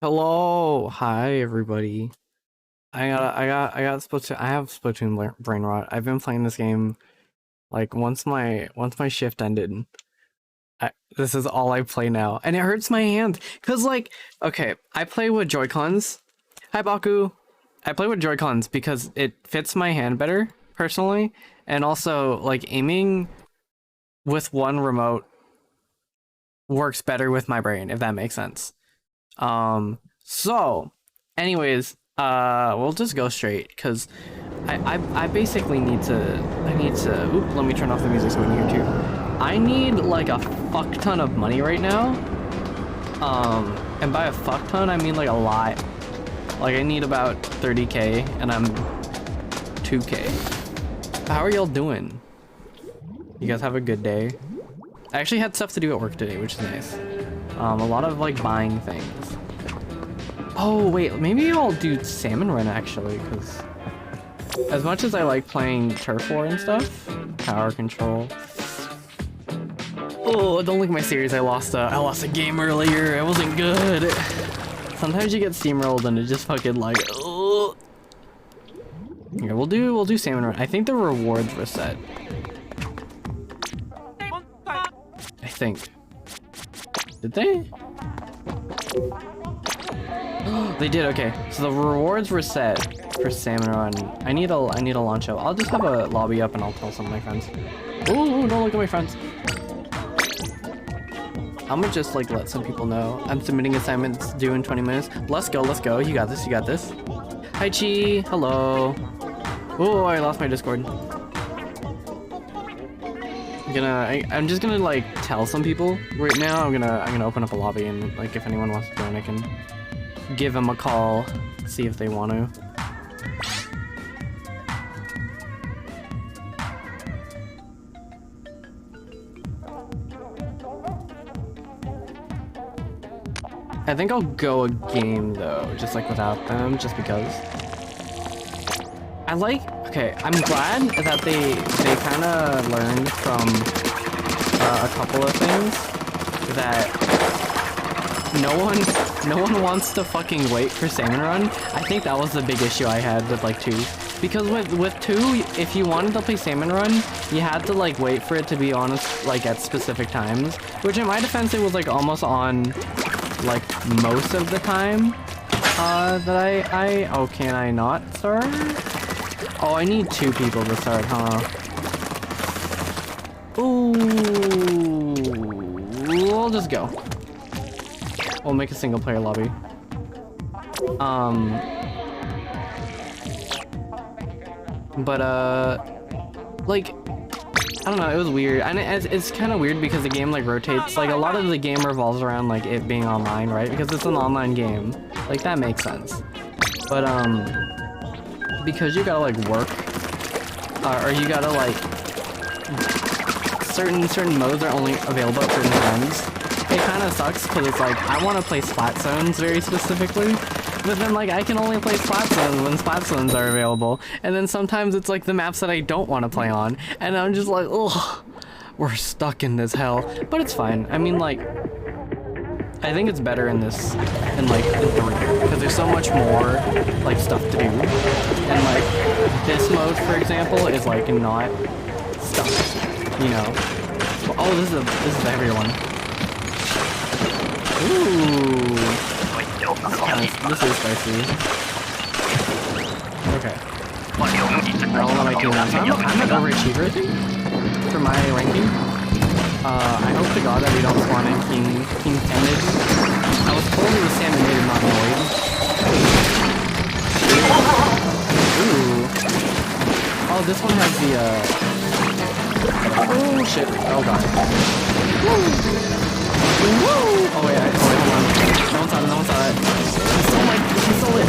Hello, hi everybody. I got Splatoon. I have Splatoon brain rot. I've been playing this game like once my shift ended. This is all I play now, and it hurts my hand. Cause like, okay, I play with Joy-Cons. Hi Baku. I play with Joy-Cons because it fits my hand better personally, and also like aiming with one remote works better with my brain, if that makes sense. So, anyways, we'll just go straight because I basically need to. Oop, let me turn off the music so we can hear too. I need like a fuck ton of money right now. And by a fuck ton, I mean like a lot. Like I need about 30k, and I'm 2k. How are y'all doing? You guys have a good day? I actually had stuff to do at work today, which is nice. A lot of like buying things. Oh wait, maybe I'll do Salmon Run actually, because as much as I like playing Turf War and stuff, Power Control. Oh, don't look at my series. I lost a game earlier. It wasn't good. Sometimes you get steamrolled and it just fucking like. Oh. Here, we'll do Salmon Run. I think the rewards were set. I think. Did they? They did. Okay, so the rewards were set for Salmon Run. I need a launch out. I'll just have a lobby up and I'll tell some of my friends. Ooh, don't look at my friends. I'm gonna just like let some people know I'm submitting assignments due in 20 minutes. Let's go, let's go. You got this, you got this. Hi Chi, hello. Oh, I lost my Discord. I'm just gonna like tell some people right now. I'm gonna open up a lobby, and like if anyone wants to join, I can give them a call, see if they want to. I think I'll go a game though, just like without them, just because. Okay, I'm glad that they kind of learned from a couple of things that no one wants to fucking wait for Salmon Run. I think that was the big issue I had with like 2. Because with 2, if you wanted to play Salmon Run, you had to like wait for it to be on like at specific times, which in my defense it was like almost on like most of the time that oh, can I not start? Oh, I need 2 people to start, huh? Ooh, we'll just go. We'll make a single player lobby. Like, I don't know, it was weird. And it's kind of weird because the game like rotates. Like a lot of the game revolves around like it being online, right? Because it's an online game. Like that makes sense. But because you gotta like work, or you gotta like certain modes are only available at certain times. It kind of sucks because it's like I want to play splat zones very specifically, but then like I can only play splat zones when splat zones are available, and then sometimes it's like the maps that I don't want to play on, and I'm just like, oh, we're stuck in this hell. But it's fine. I mean, like, I think it's better in this, in like in 3, because there's so much more like stuff to do, and like this mode, for example, is like not stuff, you know. Oh, this is the heavier one. Ooh, this is spicy. Okay. All of my team now. So I'm an overachiever, I think, for my ranking. I hope to God that we don't spawn in King Tended. I was told it was Salmon Native, not Void. Ooh. Oh, this one has the, oh shit. Oh god. Woo! Oh wait, hold on. No one saw it, no one saw it. She stole it!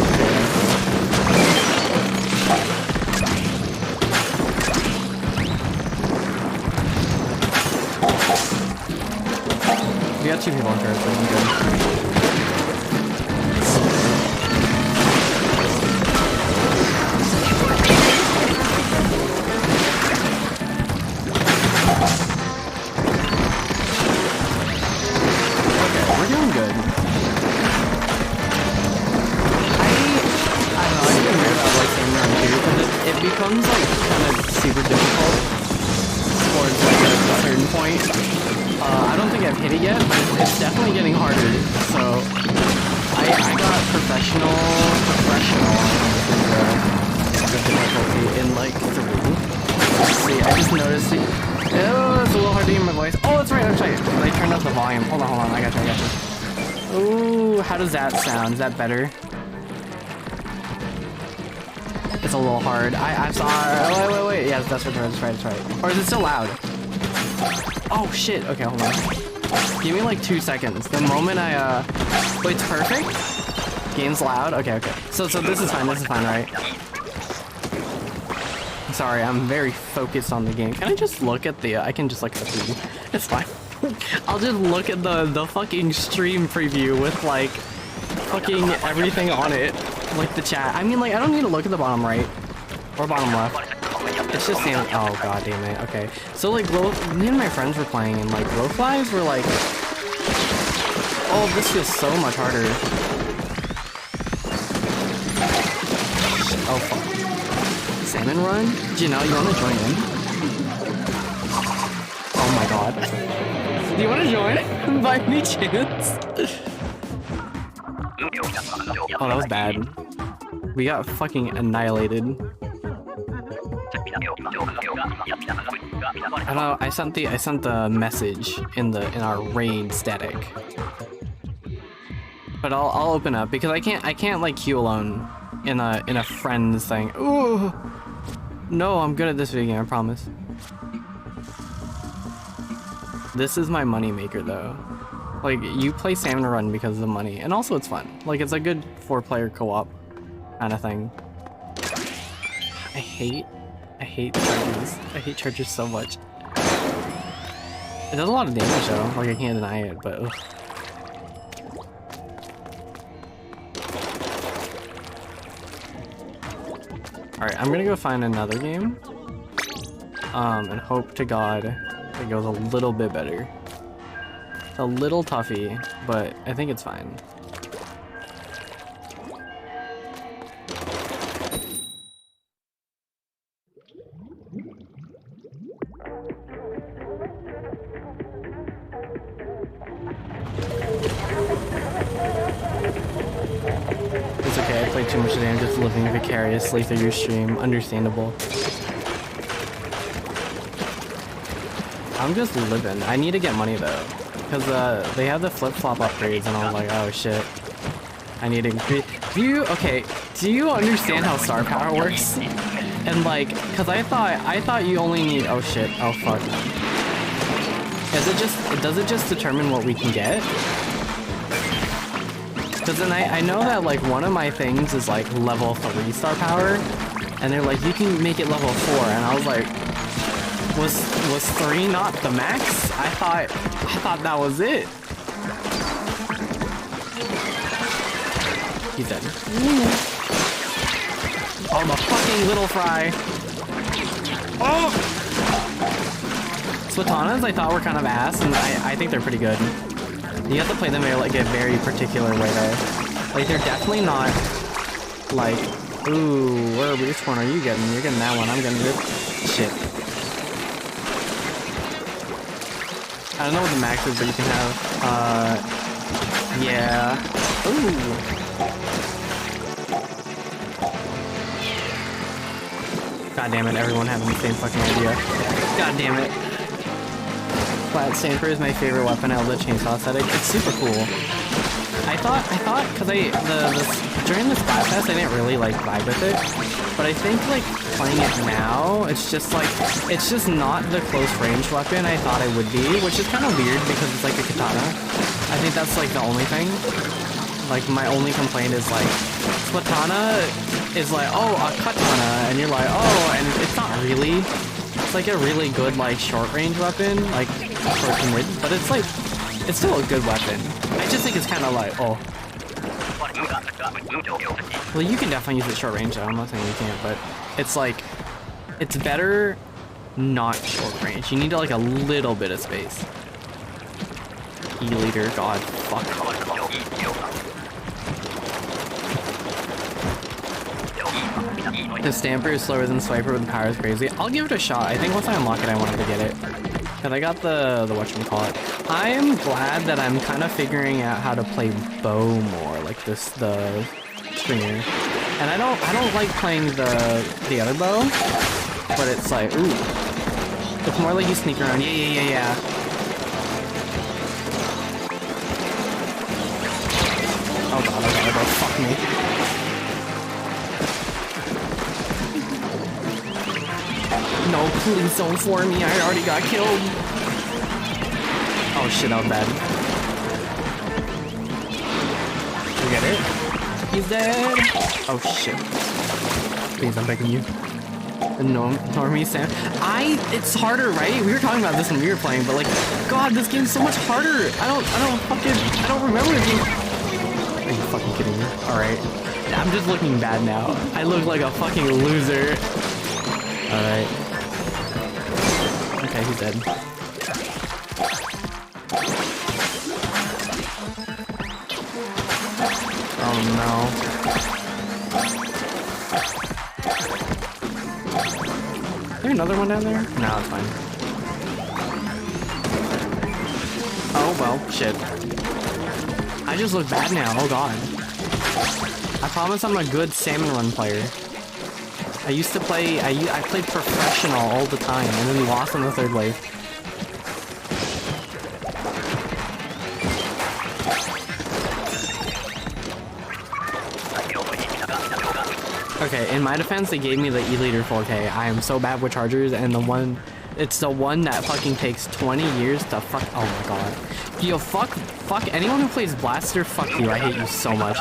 We got 2 people on turret, so I'm good. I've hit it yet, but it's definitely getting harder. So I got professional, the difficulty in like 3. Let's see, I just noticed it. Oh, it's a little hard to hear my voice. Oh, that's right, I turned up the volume. Hold on, I got you. Ooh, how does that sound? Is that better? It's a little hard. I'm sorry. Wait. Yeah, that's right. Or is it still loud? Oh, shit. Okay, hold on. Give me like 2 seconds. The moment I, wait, it's perfect? Game's loud? Okay. So this is fine, right? Sorry, I'm very focused on the game. Can I just look at the, I can just look at the preview. It's fine. I'll just look at the fucking stream preview with like fucking everything on it. Like the chat. I mean, like, I don't need to look at the bottom right or bottom left. It's just saying, oh god damn it. Okay. So like, me and my friends were playing and like glowflies were like, oh, this feels so much harder. Oh fuck. Salmon run? Janelle, you wanna join in? Oh my god. Do you wanna join? By any chance? Oh, that was bad. We got fucking annihilated. I don't know, I sent the message in our raid static. But I'll open up because I can't like queue alone in a friends thing. Ooh. No, I'm good at this video game, I promise. This is my money maker though. Like, you play Salmon Run because of the money, and also it's fun. Like, it's a good 4-player co-op kind of thing. I hate charges. I hate charges so much. It does a lot of damage though, like I can't deny it, but ugh. Alright, I'm gonna go find another game. And hope to God it goes a little bit better. It's a little toughy, but I think it's fine. It's okay, I played too much today. I'm just living vicariously through your stream. Understandable. I'm just living. I need to get money though. Because they have the flip-flop upgrades and I was like, oh shit. I need to do you understand how star power works? And like, cause I thought you only need, oh shit, oh fuck. Does it just determine what we can get? Cause then I know that like one of my things is like level 3 star power. And they're like, you can make it level 4, and I was like, was 3 not the max? I thought that was it. He's dead. Oh, the fucking little fry. Oh! Swatanas I thought were kind of ass, and I think they're pretty good. You have to play them in like a very particular way though. Like, they're definitely not like, ooh, which one are you getting? You're getting that one, I'm getting this. Shit. I don't know what the max is, but you can have, yeah. Ooh. God damn it, everyone having the same fucking idea. God damn it. Flat Stamper is my favorite weapon. I love the chainsaw aesthetic. It's super cool. I thought, cause during the Splat Fest, I didn't really like vibe with it. But I think like playing it now, it's just not the close range weapon I thought it would be, which is kind of weird because it's like a katana. I think that's like the only thing. Like, my only complaint is like, Splatana is like, oh, a katana, and you're like, oh, and it's not really. It's like a really good like short range weapon, like short to mid, but it's like, it's still a good weapon. I just think it's kind of like, oh. Well, you can definitely use it short range though, I'm not saying you can't, but it's like, it's better not short range. You need like a little bit of space. E-liter, god, fuck. The Stamper is slower than Swiper, but the power is crazy. I'll give it a shot. I think once I unlock it, I wanted to get it. And I got the whatchamacallit. I am glad that I'm kind of figuring out how to play bow more, like the stringer. And I don't like playing the other bow, but it's like, ooh. It's more like you sneak around. Yeah. Oh god, fuck me. No, please don't for me. I already got killed. Oh shit, that was bad. You get it? He's dead. Oh shit. Please, I'm begging you. No, Normie Sam. It's harder, right? We were talking about this when we were playing, but like, God, this game's so much harder. I don't remember it being... Are you fucking kidding me? Alright. I'm just looking bad now. I look like a fucking loser. Alright. Okay, he's dead. Oh no. Is there another one down there? No, it's fine. Oh well, shit. I just look bad now, oh god. I promise I'm a good salmon run player. I used to play, I played professional all the time and then lost in the third wave. Okay, in my defense, they gave me the E-Liter 4K. I am so bad with chargers, and it's the one that fucking takes 20 years to fuck, oh my god. Yo, fuck anyone who plays Blaster, fuck you, I hate you so much.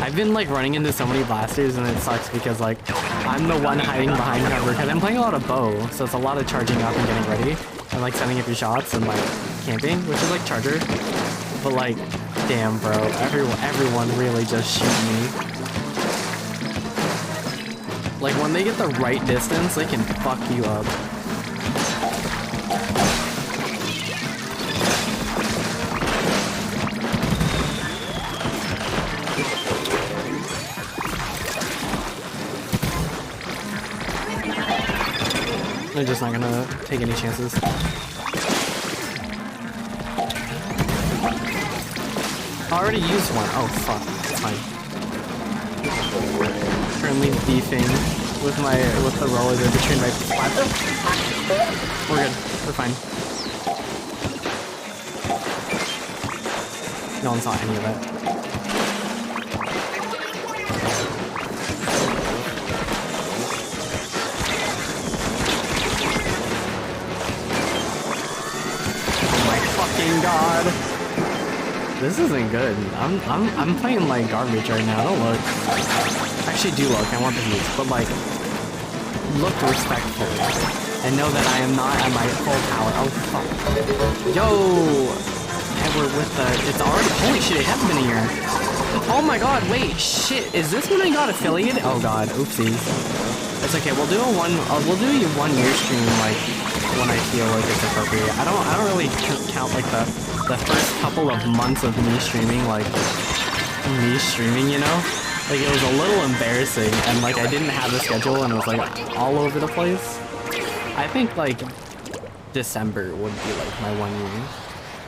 I've been like running into so many blasters and it sucks because like I'm the one hiding behind cover because I'm playing a lot of bow, so it's a lot of charging up and getting ready and like setting up your shots and like camping, which is like charger. But like, damn bro, everyone really just shoot me. Like when they get the right distance, they can fuck you up. They're just not gonna take any chances. I already used one. Oh fuck, it's fine. Currently beefing with the roller there between my platform. We're good. We're fine. No one saw any of that. God, this isn't good. I'm playing like garbage right now. Don't look. Actually, do look. I want the views, but like, look respectful and know that I am not at my full power. Oh fuck. Yo, Edward with the. It's already. Holy shit! It has been a year. Oh my god. Wait. Shit. Is this when I got affiliated? Oh god. Oopsies. It's okay. We'll do a we'll do a 1 year stream like when I feel like it's appropriate. I don't really count like the first couple of months of me streaming, like you know? Like it was a little embarrassing and like I didn't have a schedule and it was like all over the place. I think like December would be like my 1 year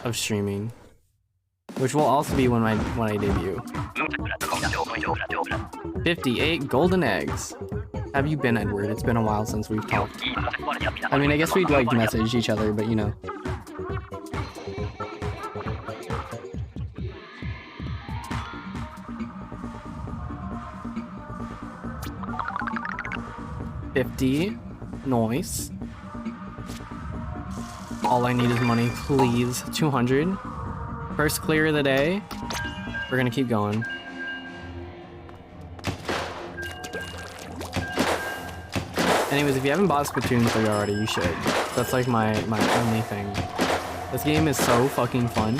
of streaming, which will also be when I debut. 58 golden eggs. Have you been, Edward? It's been a while since we've talked. I mean, I guess we'd like message each other, but you know. $50. Nice. All I need is money, please. 200. First clear of the day. We're gonna keep going. Anyways, if you haven't bought Splatoon 3 already, you should. That's like my only thing. This game is so fucking fun.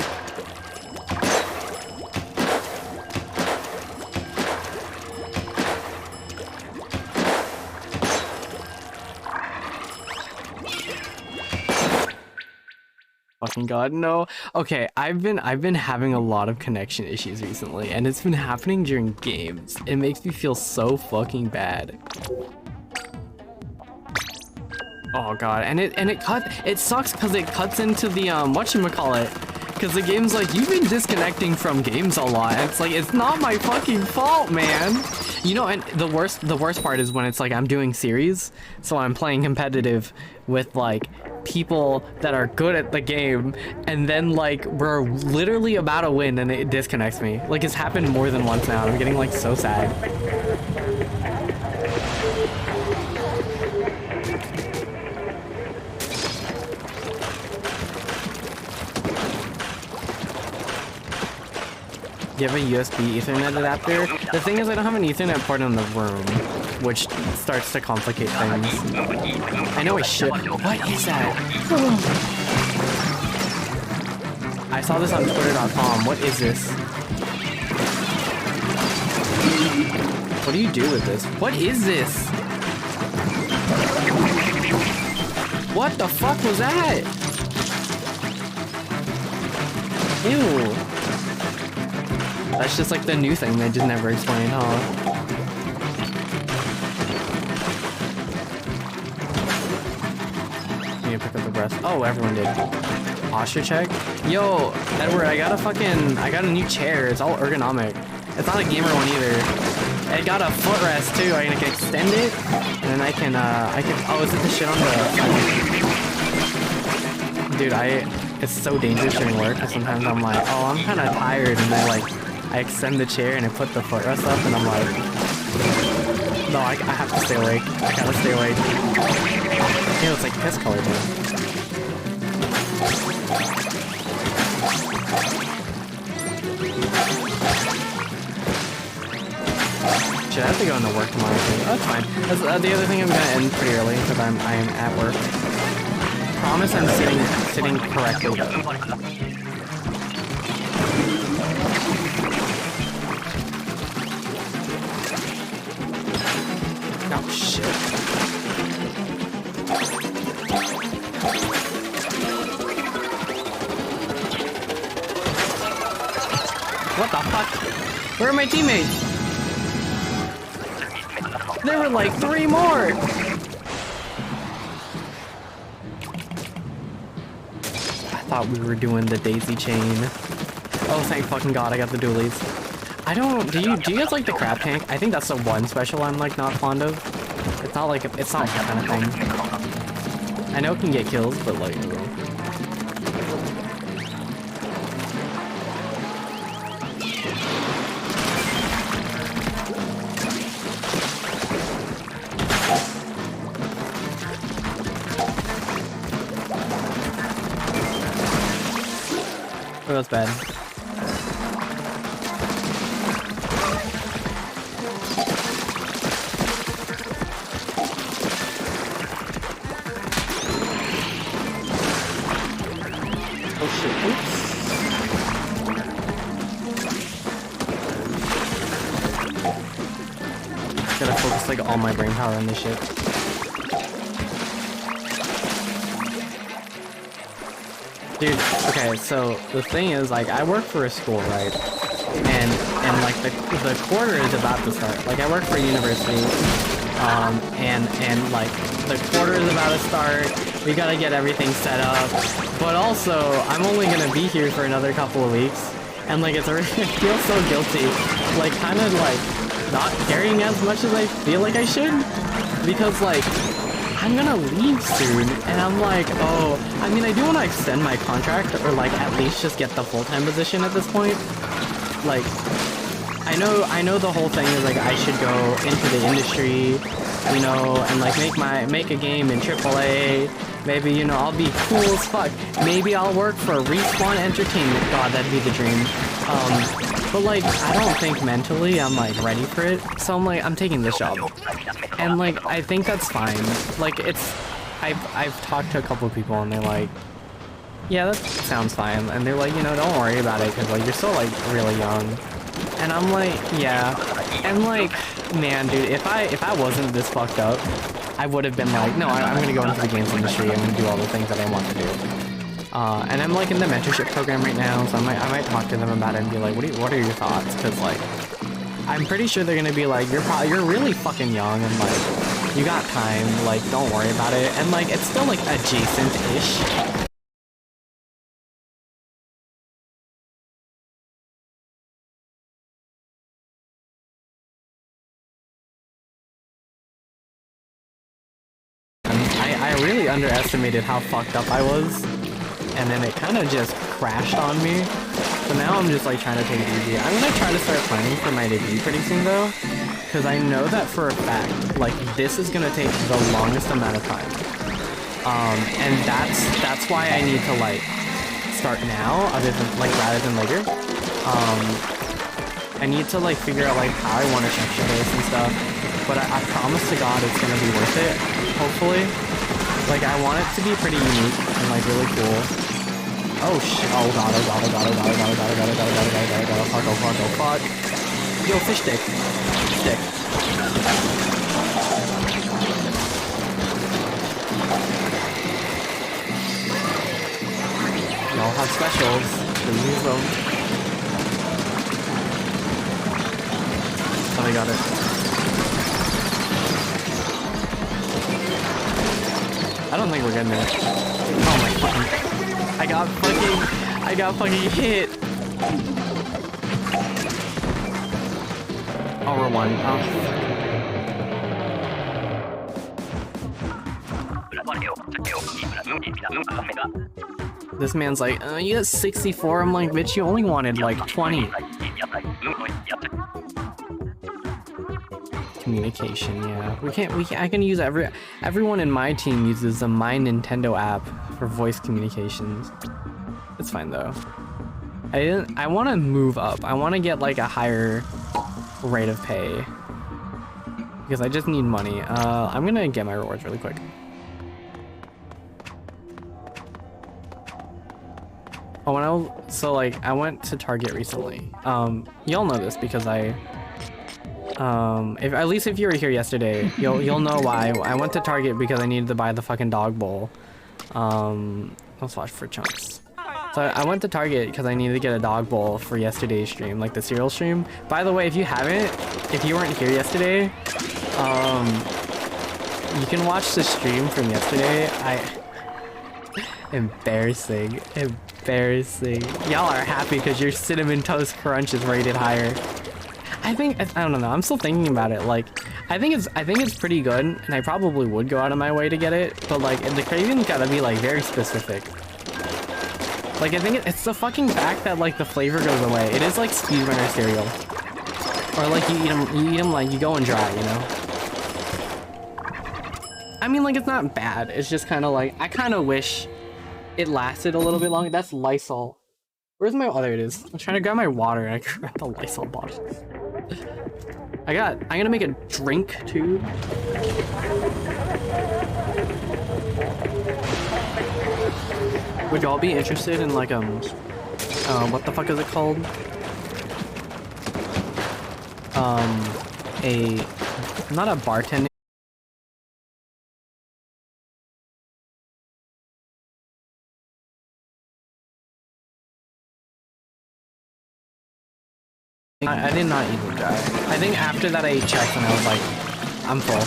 Fucking god, no. Okay, I've been having a lot of connection issues recently, and it's been happening during games. It makes me feel so fucking bad. Oh god, and it sucks because it cuts into the whatchamacallit, because the game's like, you've been disconnecting from games a lot. And it's like, it's not my fucking fault, man. You know, and the worst part is when it's like I'm doing series, so I'm playing competitive with like people that are good at the game, and then like we're literally about to win and it disconnects me. Like, it's happened more than once now. I'm getting like so sad. Do you have a USB Ethernet adapter? The thing is, I don't have an Ethernet port in the room, which starts to complicate things. I know I should. What is that? I saw this on Twitter.com. What is this? What do you do with this? What is this? What the fuck was that? Ew. That's just like the new thing they just never explained, huh? Need to pick up the breast. Oh, everyone did. Posture check? Yo, Edward, I got a new chair. It's all ergonomic. It's not a gamer one either. It got a footrest too. I can extend it, and then I can, oh, is it the shit on the... Dude, it's so dangerous during work, because sometimes I'm like, oh, I'm kind of tired, and I extend the chair and I put the footrest up, and I'm like, no, I have to stay awake. I gotta stay awake. Ew, it's like piss colored now. Shit, I have to go into work tomorrow too. Oh, that's fine. That's, the other thing, I'm gonna end pretty early because I am at work. Promise I'm sitting correctly. Oh shit. What the fuck? Where are my teammates? There were like 3 more! I thought we were doing the daisy chain. Oh, thank fucking god, I got the dualies. I don't, do you guys like the crab tank? I think that's the one special I'm like not fond of. It's not like, it's not that kind of thing. I know it can get kills, but like... Oh, that's bad. Oh shit, oops. Gotta focus like all my brain power on this shit. Dude, okay, so the thing is, like, I work for a school, right? And like the quarter is about to start. Like, I work for a university, and like the quarter is about to start. We gotta get everything set up, but also I'm only gonna be here for another couple of weeks, and like it's already, I feel so guilty, like kind of like not caring as much as I feel like I should, because like I'm gonna leave soon, and I'm like, oh, I mean, I do want to extend my contract, or like at least just get the full-time position at this point. Like, I know the whole thing is like I should go into the industry, you know, and like make a game in AAA. Maybe, you know, I'll be cool as fuck. Maybe I'll work for Respawn Entertainment. God, that'd be the dream. But like, I don't think mentally I'm like ready for it. So I'm like, I'm taking this job. And like, I think that's fine. Like, I've talked to a couple of people and they're like, yeah, that sounds fine. And they're like, you know, don't worry about it because like, you're still like really young. And I'm like, yeah. And like, man, dude, if I wasn't this fucked up, I would have been like, no, I'm gonna go into the games industry. I'm gonna do all the things that I want to do. And I'm like in the mentorship program right now, so I might talk to them about it and be like, what are your thoughts? Because like, I'm pretty sure they're gonna be like, you're really fucking young, and like, You got time, like, don't worry about it. And, like, it's still, like, adjacent-ish. I really underestimated how fucked up I was. And then it kind of just crashed on me. So now I'm just, like, trying to take it easy. I'm gonna try to start planning for my debut pretty soon, though. Because I know that for a fact, like, this is gonna take the longest amount of time. And that's why I need to, like, start now, rather than later. I need to, like, figure out, like, how I want to structure this and stuff. But I promise to God it's gonna be worth it, hopefully. Like, I want it to be pretty unique and, like, really cool. Oh shit, oh god, oh god, oh god, oh god, oh god, oh god, oh god, oh god, oh god, oh god, oh god, fuck, oh fuck, oh fuck. Yo, fish stick. Stick. Y'all have specials. Use them. Oh, we got it. I don't think we're getting there. Oh my fucking... I got fucking hit. Oh, we're one. This man's like, you got 64. I'm like, bitch, you only wanted like 20. Communication, yeah. I can use everyone in my team uses the My Nintendo app for voice communications. It's fine though. I want to move up. I want to get like a higher rate of pay because I just need money. I'm gonna get my rewards really quick. Oh, I went to Target recently. Y'all know this because at least if you were here yesterday, you'll know why. I went to Target because I needed to buy the fucking dog bowl. Let's watch for chunks. So I went to Target because I needed to get a dog bowl for yesterday's stream, like the cereal stream. By the way, if you weren't here yesterday, you can watch the stream from yesterday. Embarrassing. Y'all are happy because your Cinnamon Toast Crunch is rated higher. I don't know. I'm still thinking about it. Like, I think it's pretty good, and I probably would go out of my way to get it. But like, the craving's gotta be like very specific. Like, I think it's the fucking fact that like the flavor goes away. It is like speedrunner cereal, or like you eat them like you go and dry, you know. I mean, like, it's not bad. It's just kind of like I kind of wish it lasted a little bit longer. That's Lysol. Where's my... Oh, there it is. I'm trying to grab my water and I grabbed the Lysol bottle. I'm gonna make a drink too. Would y'all be interested in like what the fuck is it called? Not a bartender. I did not eat the guy. I think after that I ate checks and I was like, I'm full.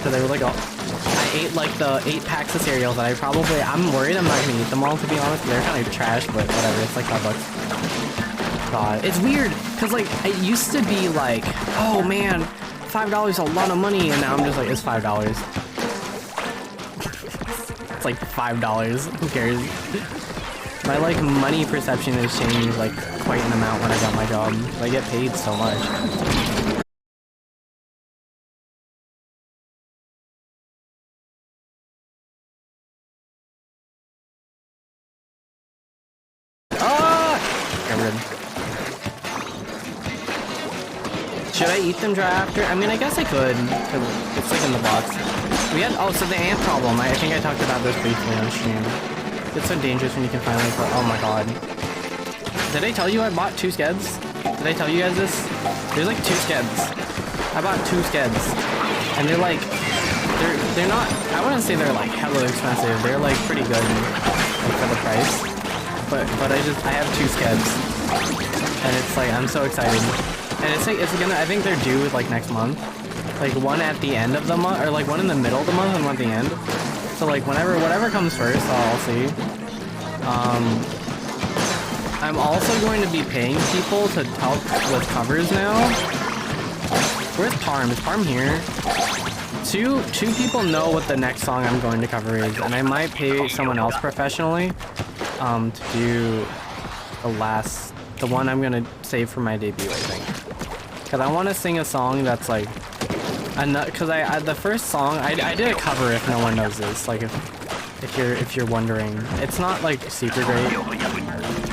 So they were like, I ate like the 8 packs of cereal that I'm worried I'm not gonna eat them all, to be honest. They're kind of trash, but whatever, it's like $5. God, it's weird, cause like, it used to be like, oh man, $5 is a lot of money, and now I'm just like, it's $5. It's like $5, who cares? My like money perception has changed like quite an amount when I got my job. I get paid so much. Should I eat them dry after? I mean, I guess I could, because it's like in the box. So the ant problem. I think I talked about this briefly on stream. It's so dangerous when you can finally put... Oh my god. Did I tell you I bought 2 skeds? Did I tell you guys this? There's like 2 skeds. I bought 2 skeds. And they're like... They're not... I wouldn't say they're like hella expensive. They're like pretty good like, for the price. But I have 2 skeds. And it's like, I'm so excited. And it's gonna... I think they're due like next month. like one at the end of the month, or like one in the middle of the month and one at the end. So like whatever comes first, I'll see. I'm also going to be paying people to help with covers now. Where's Parm? Is Parm here? Two people know what the next song I'm going to cover is, and I might pay someone else professionally to do the one I'm gonna save for my debut, I think. Because I want to sing a song that's like, because the first song I did a cover, if no one knows this, like if you're wondering, it's not like super great.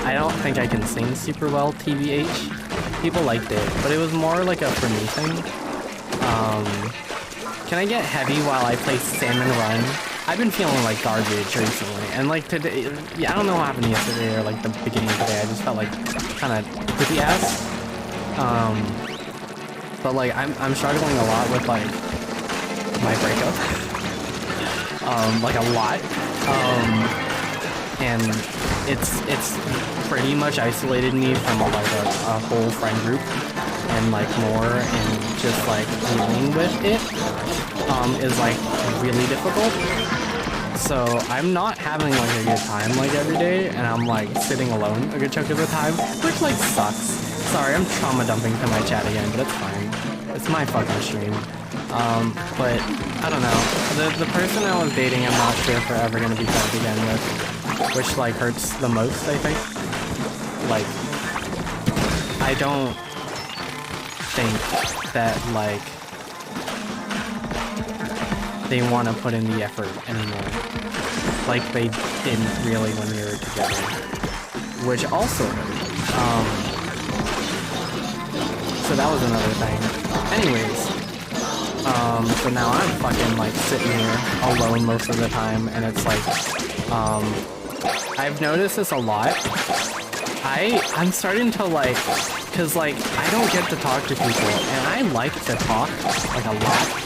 I don't think I can sing super well, TBH. People liked it, but it was more like a for me thing. Can I get heavy while I play Salmon Run? I've been feeling like garbage recently, and like today, yeah, I don't know what happened yesterday or like the beginning of the day. I just felt like kind of poopy ass. But like I'm struggling a lot with like my breakup, like a lot, and it's pretty much isolated me from like a whole friend group and like more, and just like dealing with it is like really difficult. So I'm not having like a good time like every day, and I'm like sitting alone a good chunk of the time, which like sucks. Sorry, I'm trauma dumping to my chat again, but it's fine. It's my fucking stream. But I don't know. The person I was dating, I'm not sure if we're ever gonna be friends again with, which like hurts the most, I think. Like, I don't think that like they want to put in the effort anymore, like they didn't really when we were together, which also hurt. So that was another thing. Anyways, so now I'm fucking like sitting here alone most of the time, and it's like, I've noticed this a lot. I'm starting to like, cause like I don't get to talk to people, and I like to talk like a lot.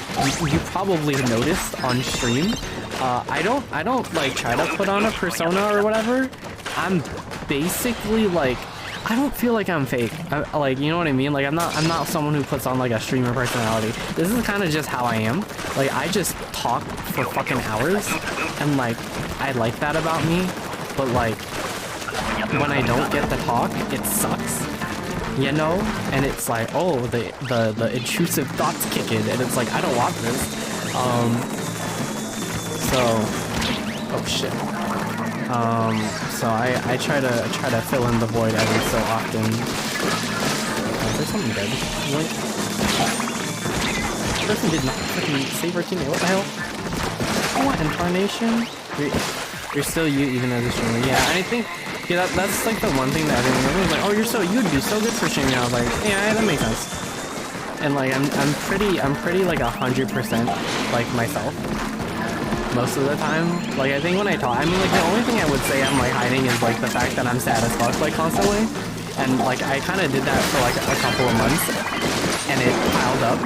You probably noticed on stream. I don't like try to put on a persona or whatever. I'm basically like, I don't feel like I'm fake. Like, you know what I mean? Like, I'm not someone who puts on like a streamer personality. This is kind of just how I am. Like, I just talk for fucking hours, and like I like that about me. But like, when I don't get to talk, it sucks, you know? And it's like, oh, the intrusive thoughts kick in, and it's like, I don't want this. So, oh shit. So I try to fill in the void every so often. Is there something dead? What? This person did not freaking save our teammate. What the hell? What incarnation? You're still you even as a streamer. Yeah, I think. Yeah, that's like the one thing that everyone's like, oh, you'd be so good for streaming. I was like, yeah, that makes sense. And like, I'm pretty like 100% like myself most of the time. Like, I think when I talk, I mean, like, the only thing I would say I'm like hiding is like the fact that I'm sad as fuck like constantly. And like, I kind of did that for like a couple of months, and it piled up.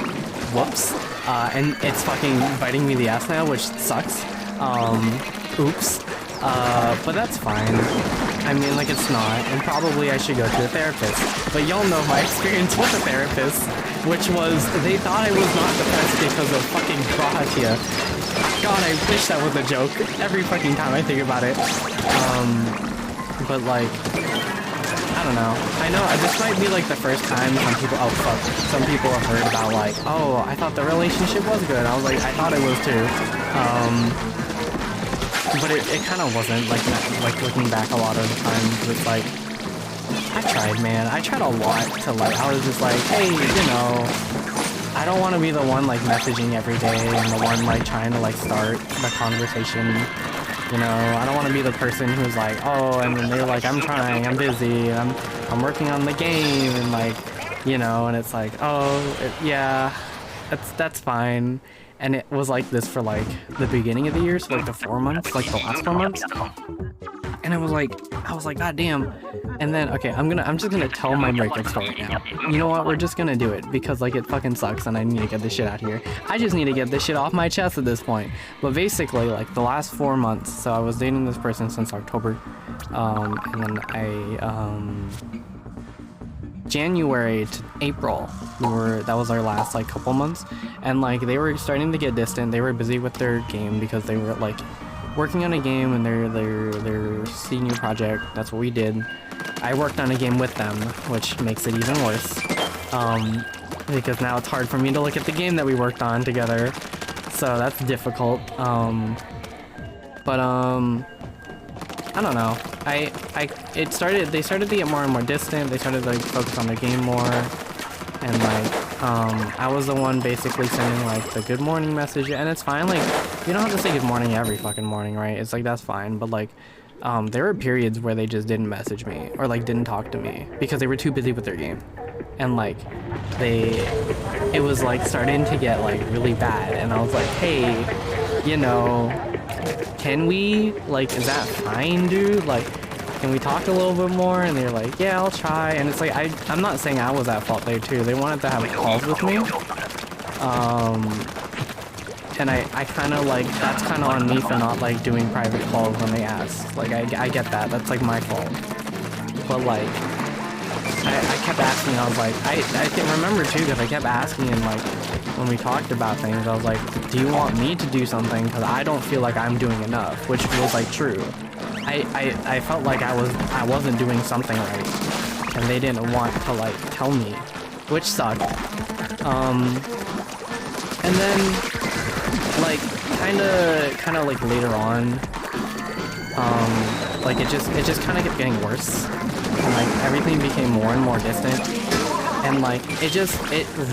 Whoops. And it's fucking biting me the ass now, which sucks. Oops. But that's fine. I mean, like, it's not, and probably I should go to a therapist. But y'all know my experience with a therapist, which was, they thought I was not depressed because of fucking Grahatia. God, I wish that was a joke every fucking time I think about it. But like, I don't know. I know, this might be like the first time some people have heard about like, oh, I thought the relationship was good. I was like, I thought it was too. But it kind of wasn't, like looking back a lot of the time, it's like, I tried, man. I tried a lot to like, I was just like, hey, you know, I don't want to be the one like messaging every day and the one like trying to like start the conversation, you know. I don't want to be the person who's like, oh, and then they're like, I'm trying, I'm busy, and I'm working on the game, and like, you know, and it's like, oh, yeah, that's fine. And it was like this for like the beginning of the year, so like the 4 months, like the last 4 months. And I was like, God damn. And then, okay, I'm just gonna tell my breakup story now. You know what? We're just gonna do it because like it fucking sucks, and I need to get this shit out here. I just need to get this shit off my chest at this point. But basically, like the last 4 months, so I was dating this person since October, and then I January to April, that was our last like couple months, and like they were starting to get distant. They were busy with their game because they were like working on a game and their senior project. That's what we did. I worked on a game with them, which makes it even worse, because now it's hard for me to look at the game that we worked on together, so that's difficult. But I don't know. They started to get more and more distant. They started to like focus on their game more, and like I was the one basically sending like the good morning message, and it's fine. Like you don't have to say good morning every fucking morning, right? It's like that's fine, but like there were periods where they just didn't message me or like didn't talk to me because they were too busy with their game, and like it was like starting to get like really bad, and I was like, hey, you know, can we, like, is that fine, dude? Like, can we talk a little bit more? And they're like, yeah, I'll try. And it's like, I'm not saying I was at fault there too. They wanted to have calls with me. And I kind of like, that's kind of on me for not like doing private calls when they ask. Like, I get that. That's like my fault. But like, I kept asking. I was like, I can remember too, because I kept asking, and like, when we talked about things, I was like, do you want me to do something? Because I don't feel like I'm doing enough, which was like true. I felt like I wasn't doing something right, and they didn't want to like tell me, which sucked. And then like kind of like later on, like it just kind of kept getting worse, and like everything became more and more distant. And like it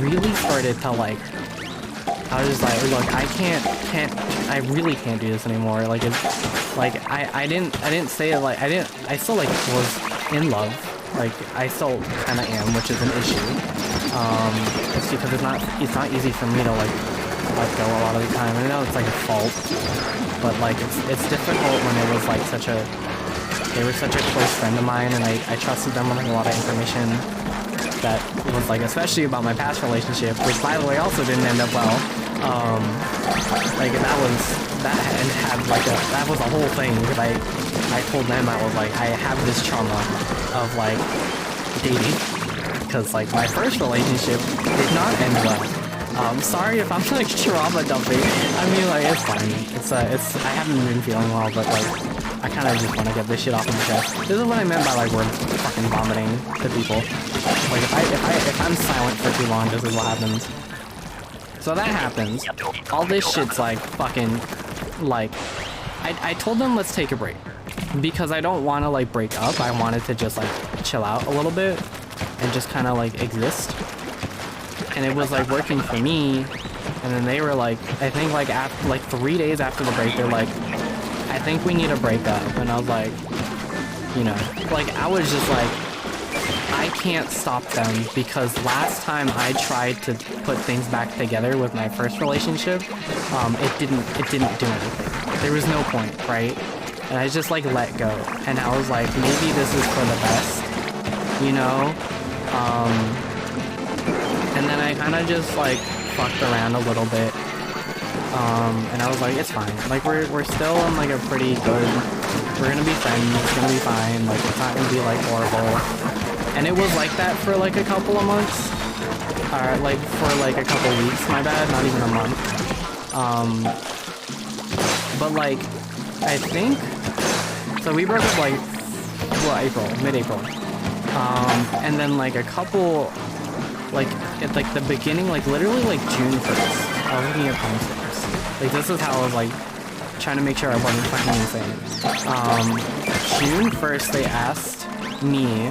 really started to like, I was just like, look, I really can't do this anymore. Like it's like I didn't say it like I still like was in love. Like I still kind of am, which is an issue. It's because it's not easy for me to like let go a lot of the time. I know it's like a fault, but like it's difficult when it was like they were such a close friend of mine, and I trusted them with like a lot of information that was like, especially about my past relationship, which by the way also didn't end up well. Like that was a whole thing, because I told them, I was like, I have this trauma of like dating, because like my first relationship did not end well. Sorry if I'm like trauma dumping. I mean, like it's fine. It's I haven't been feeling well, but like I kind of just want to get this shit off of my chest. This is what I meant by like we're fucking vomiting to people. Like if I'm silent for too long, this is what happens. So that happens. All this shit's like fucking like I told them let's take a break, because I don't want to like break up. I wanted to just like chill out a little bit and just kind of like exist. And it was like working for me. And then they were like, I think like after like 3 days after the break, they're like, I think we need a breakup. And I was like, you know, like I was just like, I can't stop them, because last time I tried to put things back together with my first relationship, it didn't do anything. There was no point, right? And I just like let go. And I was like, maybe this is for the best, you know? And then I kind of just like fucked around a little bit. And I was like, it's fine. Like we're still in like a pretty good, we're gonna be friends, it's gonna be fine, like it's not gonna be like horrible. And it was like that for like a couple of months. Like for like a couple weeks, my bad, not even a month. But like, I think, so we broke up like, well, mid-April. And then like a couple, like at like the beginning, like literally like June 1st, I was looking at timestamps. Like this is how I was like trying to make sure I wasn't fucking insane. June 1st they asked me,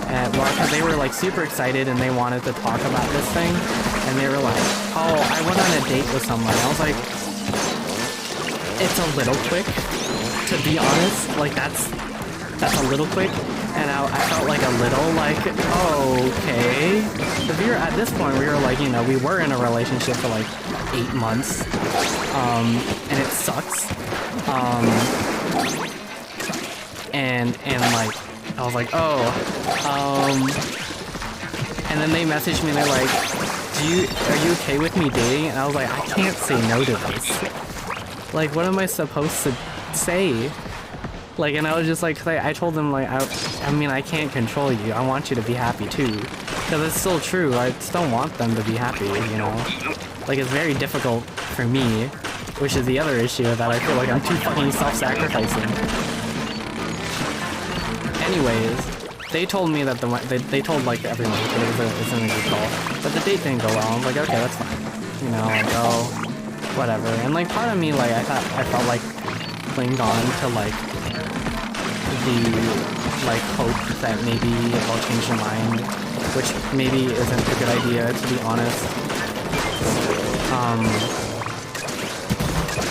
well, because they were like super excited and they wanted to talk about this thing, and they were like, oh, I went on a date with someone. I was like, it's a little quick, to be honest. Like that's a little quick. And I felt like a little like, oh, okay. Because we were at this point, we were like, you know, we were in a relationship for like 8 months. And it sucks. And like, I was like, oh. And then they messaged me and they're like, are you okay with me dating? And I was like, I can't say no to this. Like, what am I supposed to say? Like, and I was just like, 'cause I told them, like, I mean, I can't control you. I want you to be happy too. Because it's still true. I still want them to be happy, you know? Like, it's very difficult for me, which is the other issue, that I feel like I'm too fucking self-sacrificing. Anyways, they told me that they told, like, everyone that it was in a good call. But the date didn't go well. I was like, okay, that's fine. You know, I'll go, whatever. And, like, part of me, like, I felt like clinged on to, like, the, like, hope that maybe I'll change their mind, which maybe isn't a good idea, to be honest.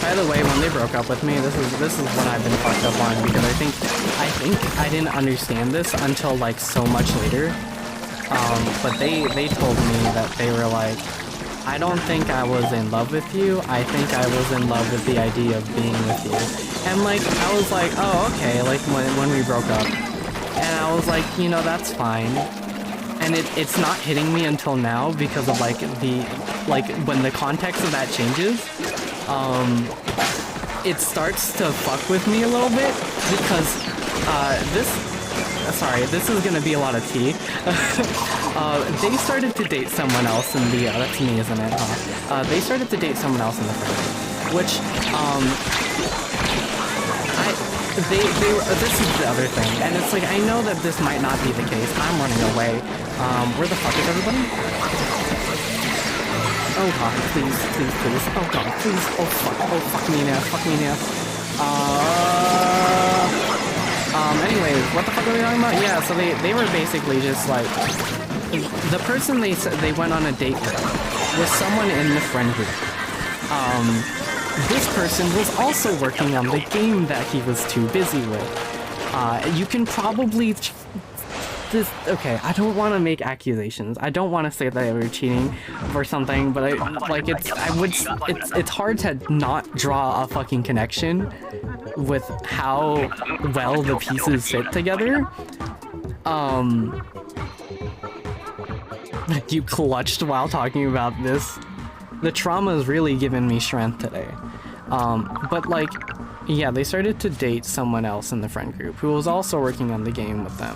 By the way, when they broke up with me, this is what I've been fucked up on, because I think I didn't understand this until, like, so much later. But they told me that they were like, I don't think I was in love with you, I think I was in love with the idea of being with you. And, like, I was like, oh, okay, like, when we broke up. And I was like, you know, that's fine. And it's not hitting me until now because of, like, when the context of that changes, it starts to fuck with me a little bit, because, sorry, this is gonna be a lot of tea. They started to date someone else in the, that's me, isn't it, huh? They started to date someone else in the friend group, which, this is the other thing, and it's like, I know that this might not be the case. I'm running away. Where the fuck is everybody? Oh god, please, please, please. Oh god, please. Oh fuck me now, fuck me now. Anyways, what the fuck are we talking about? Yeah, so they were basically just like, the person they said they went on a date with was someone in the friend group. This person was also working on the game that he was too busy with. You can probably... Okay, I don't want to make accusations. I don't want to say that they were cheating or something, but it's hard to not draw a fucking connection with how well the pieces fit together. You clutched while talking about this. The trauma has really given me strength today. But like, yeah, they started to date someone else in the friend group who was also working on the game with them.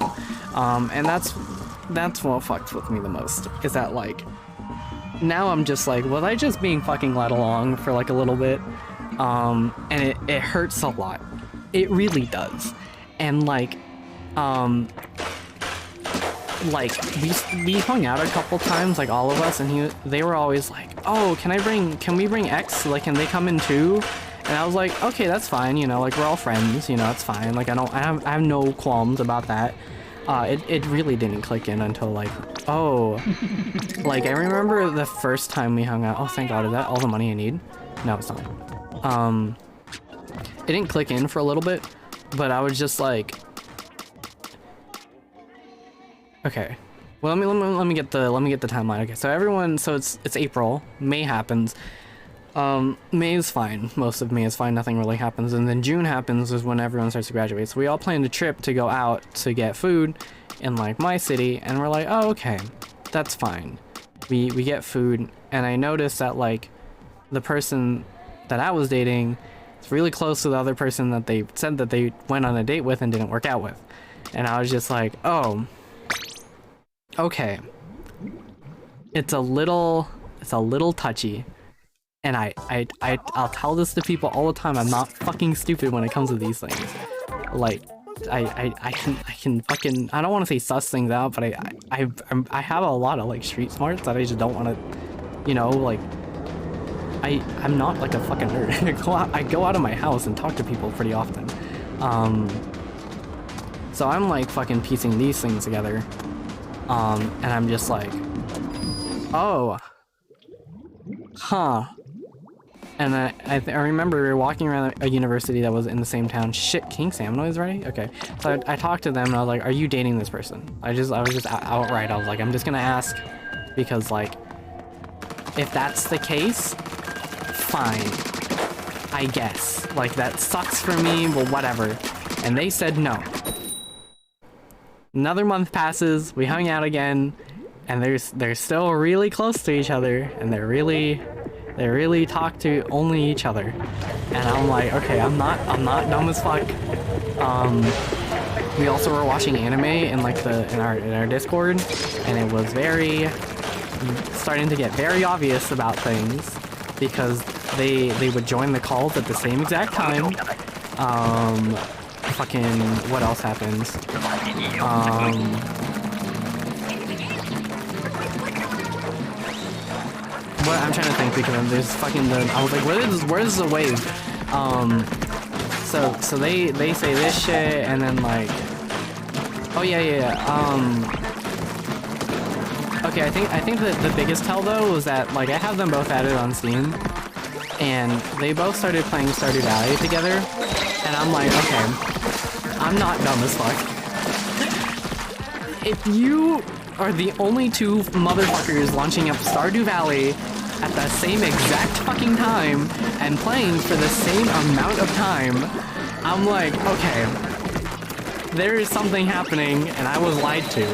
And that's what fucks with me the most, is that like, now I'm just like, was I just being fucking led along for like a little bit? And it hurts a lot. It really does. And like we hung out a couple times, like all of us, and they were always like, oh, can we bring X? Like, can they come in too? And I was like, okay, that's fine, you know, like we're all friends, you know, it's fine. Like I have no qualms about that. It really didn't click in until like, oh, like I remember the first time we hung out. Oh, thank God, is that all the money I need? No, it's not. It didn't click in for a little bit, but I was just like, okay, well, let me get the timeline. Okay, so it's April. May happens. May is fine. Most of May is fine. Nothing really happens, and then June happens is when everyone starts to graduate. So we all planned a trip to go out to get food in like my city, and we're like, oh, okay, that's fine. We get food, and I noticed that like the person that I was dating is really close to the other person that they said that they went on a date with and didn't work out with, and I was just like, oh. Okay, it's a little touchy, and I'll tell this to people all the time. I'm not fucking stupid when it comes to these things. Like, I can fucking, I don't want to say suss things out, but I have a lot of like street smarts that I just don't want to, you know, like I'm not like a fucking nerd. I go out of my house and talk to people pretty often. So I'm like fucking piecing these things together. And I'm just like, oh, huh. And I remember we were walking around a university that was in the same town. Shit, King Salmon is ready? Okay. So I talked to them and I was like, are you dating this person? I was just outright, I was like, I'm just gonna ask, because like, if that's the case, fine, I guess. Like, that sucks for me, but whatever. And they said no. Another month passes, we hung out again, and they're still really close to each other, and they really talk to only each other. And I'm like, okay, I'm not dumb as fuck. We also were watching anime in like in our Discord, and it was starting to get very obvious about things because they would join the calls at the same exact time. Fucking what else happens? What I'm trying to think because there's fucking I was like, where's the wave? So they say this shit and then like, oh yeah. Okay, I think that the biggest tell though was that like I have them both added on Steam, and they both started playing Stardew Valley together, and I'm like, okay, I'm not dumb as fuck. If you are the only two motherfuckers launching up Stardew Valley at the same exact fucking time and playing for the same amount of time, I'm like, okay, there is something happening and I was lied to.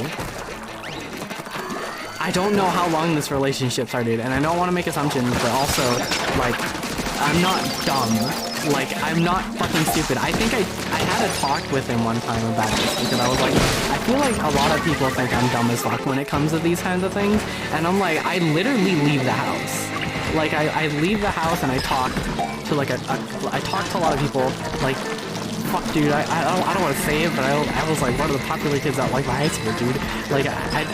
I don't know how long this relationship started, and I don't want to make assumptions, but also, like, I'm not dumb. Like, I'm not fucking stupid. I think I had a talk with him one time about this, because I was like, I feel like a lot of people think I'm dumb as fuck when it comes to these kinds of things, and I'm like, I literally leave the house. Like, I leave the house and I talk to, like, I talk to a lot of people, like, fuck, dude, I don't want to say it, but I was like one of the popular kids at, like, my high school, dude. Like,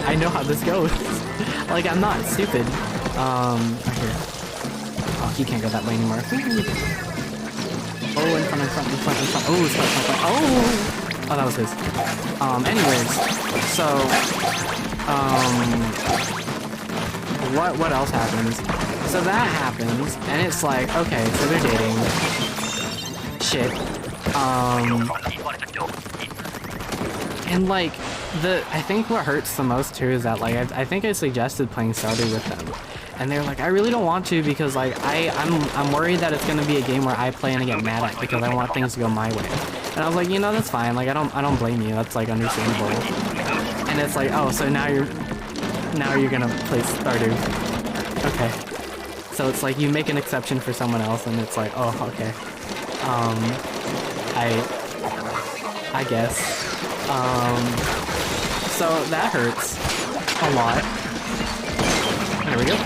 I know how this goes. Like, I'm not stupid. Right here. Oh, he can't go that way anymore. Oh, in front. Oh, it's front. Oh, that was his. Anyways, so, what else happens? So that happens, and it's like, okay, so they're dating. Shit. And like, I think what hurts the most too is that like, I think I suggested playing Stardew with them. And they're like, I really don't want to because like, I'm worried that it's gonna be a game where I play and I get mad at because I want things to go my way. And I was like, you know, that's fine. Like, I don't blame you. That's like understandable. And it's like, oh, so now you're gonna play Stardew. Okay. So it's like you make an exception for someone else and it's like, oh, okay. I guess. So that hurts a lot. There we go.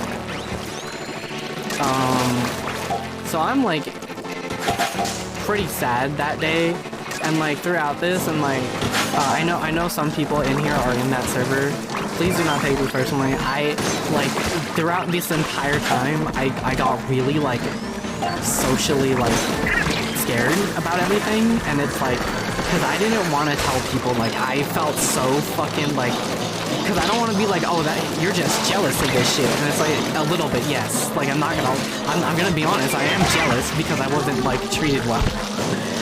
So I'm like pretty sad that day, and like throughout this, and like I know some people in here are in that server. Please do not take me personally. I like throughout this entire time, I got really like socially like scared about everything, and it's like because I didn't want to tell people. Like I felt so fucking like. Because I don't want to be like, oh, that you're just jealous of this shit. And it's like, a little bit, yes. Like, I'm gonna be honest, I am jealous because I wasn't, like, treated well.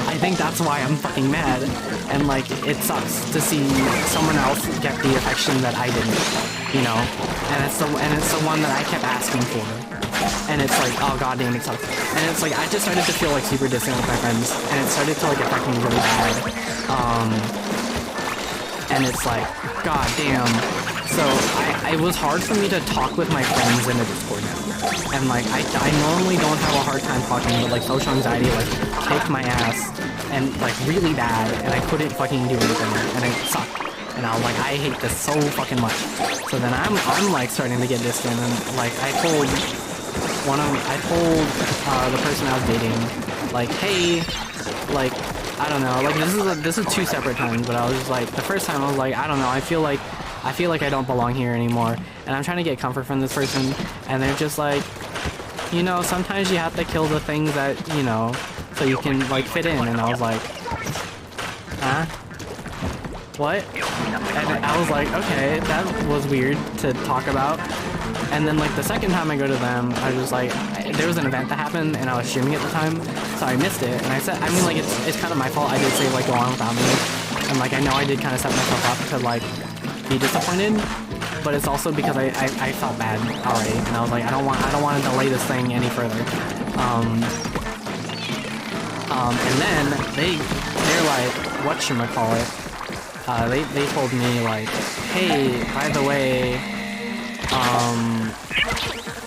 I think that's why I'm fucking mad. And, like, it sucks to see someone else get the affection that I didn't, you know? And it's the one that I kept asking for. And it's like, oh, goddamn, it sucks. And it's like, I just started to feel, like, super distant with my friends. And it started to, like, affect me really bad. And it's like, god damn. So it was hard for me to talk with my friends in a Discord now. And like I normally don't have a hard time talking, but like social anxiety like kicked my ass and like really bad, and I couldn't fucking do anything, and it sucked. And I was like, I hate this so fucking much. So then I'm like starting to get distant, and like I told the person I was dating, like, hey, like, I don't know, like this is two separate times, but I was just like, the first time I was like, I don't know, I feel like I don't belong here anymore, and I'm trying to get comfort from this person, and they're just like, you know, sometimes you have to kill the things that, you know, so you can like fit in. And I was like, huh? What? And I was like, okay, that was weird to talk about. And then like the second time I go to them, I was like, there was an event that happened and I was streaming at the time, so I missed it. And I said, I mean, like, it's kind of my fault. I did say like, go on without me. And like, I know I did kind of set myself up to like be disappointed, but it's also because I felt bad already. And I was like, I don't want to delay this thing any further. And then they're like, whatchamacallit? They told me like, hey, by the way,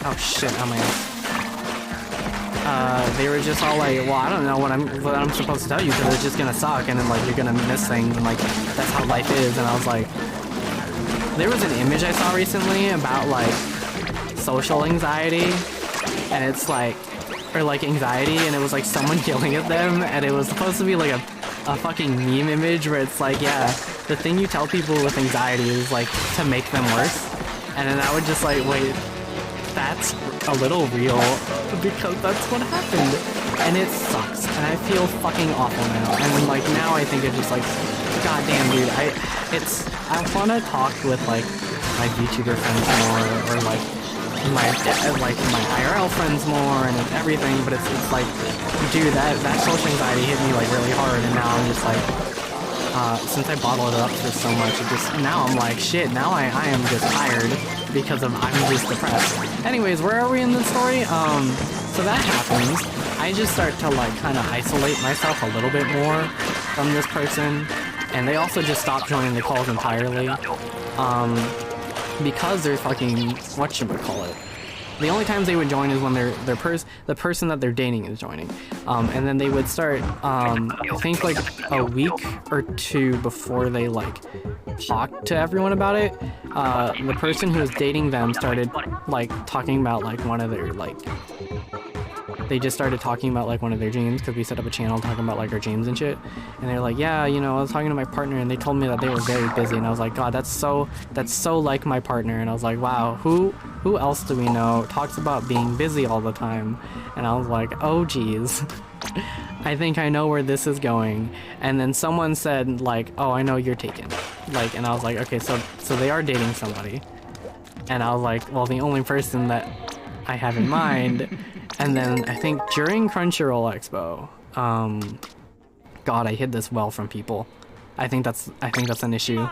oh shit, oh my they were just all like, well, I don't know what I'm supposed to tell you because it's just gonna suck and then like you're gonna miss things and like that's how life is. And I was like, there was an image I saw recently about like social anxiety, and it's like, or like anxiety, and it was like someone yelling at them, and it was supposed to be like a fucking meme image where it's like, yeah, the thing you tell people with anxiety is like to make them worse. And then I would just like, wait, that's a little real because that's what happened, and it sucks, and I feel fucking awful now. And then like now I think it's just like, goddamn dude, I want to talk with like my VTuber friends more, or like my IRL friends more, and everything. But it's like, dude, that social anxiety hit me like really hard, and now I'm just like, since I bottled it up for so much, it just, now I'm like, shit, now I am just tired because I'm just depressed. Anyways, where are we in this story? So that happens. I just start to like kind of isolate myself a little bit more from this person, and they also just stop joining the calls entirely, because they're fucking, whatchamacallit. The only times they would join is when the person that they're dating is joining. And then they would start, I think like a week or two before they like talked to everyone about it, the person who was dating them started like talking about like one of their like, they just started talking about like one of their dreams, because we set up a channel talking about like our dreams and shit. And they're like, yeah, you know, I was talking to my partner and they told me that they were very busy. And I was like, God, that's so like my partner. And I was like, wow, who else do we know talks about being busy all the time? And I was like, oh geez, I think I know where this is going. And then someone said like, oh, I know you're taken. Like, and I was like, okay, so they are dating somebody. And I was like, well, the only person that I have in mind. And then I think during Crunchyroll Expo, God, I hid this well from people. I think that's an issue.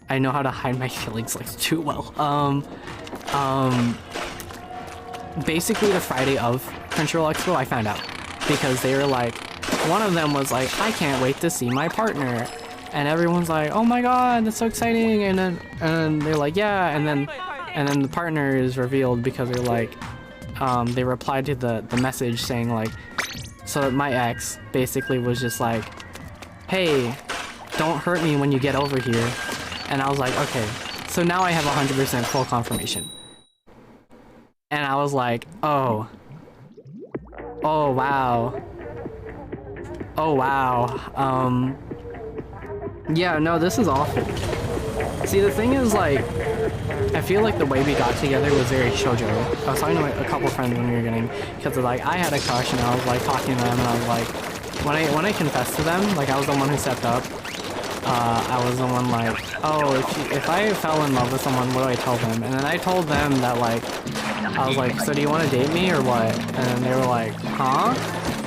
I know how to hide my feelings like too well. Basically the Friday of Crunchyroll Expo, I found out because they were like, one of them was like, I can't wait to see my partner, and everyone's like, oh my God, that's so exciting. And they're like, yeah, and then the partner is revealed because they're like, they replied to the message saying like, so that my ex basically was just like, hey, don't hurt me when you get over here. And I was like, okay, so now I have 100% full confirmation. And I was like, oh wow, yeah, no, this is awful. See, the thing is, like, I feel like the way we got together was very shoujo. I was talking to a couple friends when we were getting, because like I had a crush and I was like talking to them, and I was like, when I confessed to them, like I was the one who stepped up. I was the one like, oh, if I fell in love with someone, what do I tell them? And then I told them that like, I was like, so do you want to date me or what? And then they were like, huh?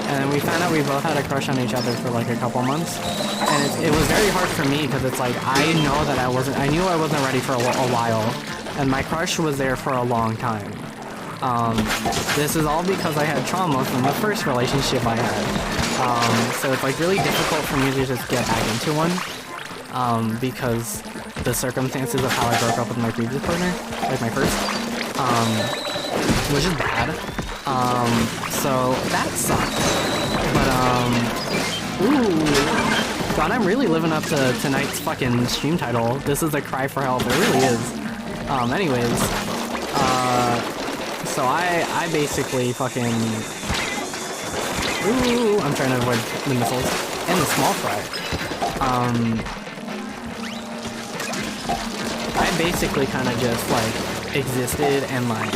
And then we found out we both had a crush on each other for like a couple months. And it was very hard for me because it's like, I knew I wasn't ready for a while. And my crush was there for a long time. This is all because I had trauma from the first relationship I had. So it's like really difficult for me to just get back into one. Because the circumstances of how I broke up with my previous partner, like my first, was just bad. So that sucked. But, ooh, God, I'm really living up to tonight's fucking stream title. This is a cry for help. It really is. Anyways, so I basically fucking, ooh, I'm trying to avoid the missiles and the small fry. I basically kind of just like existed and like,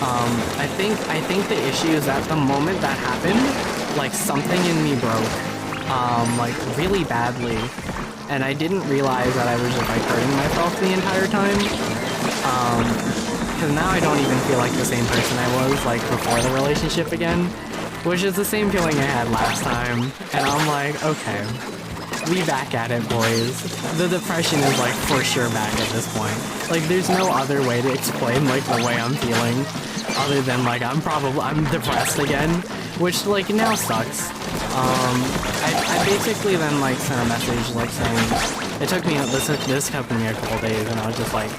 I think the issue is that the moment that happened, like something in me broke, like really badly, and I didn't realize that I was just like hurting myself the entire time, because now I don't even feel like the same person I was like before the relationship again, which is the same feeling I had last time, and I'm like, okay, we back at it, boys. The depression is like for sure back at this point. Like there's no other way to explain like the way I'm feeling other than like I'm depressed again, which like now sucks. I basically then like sent a message like saying, it took me, this took me a couple days, and I was just like,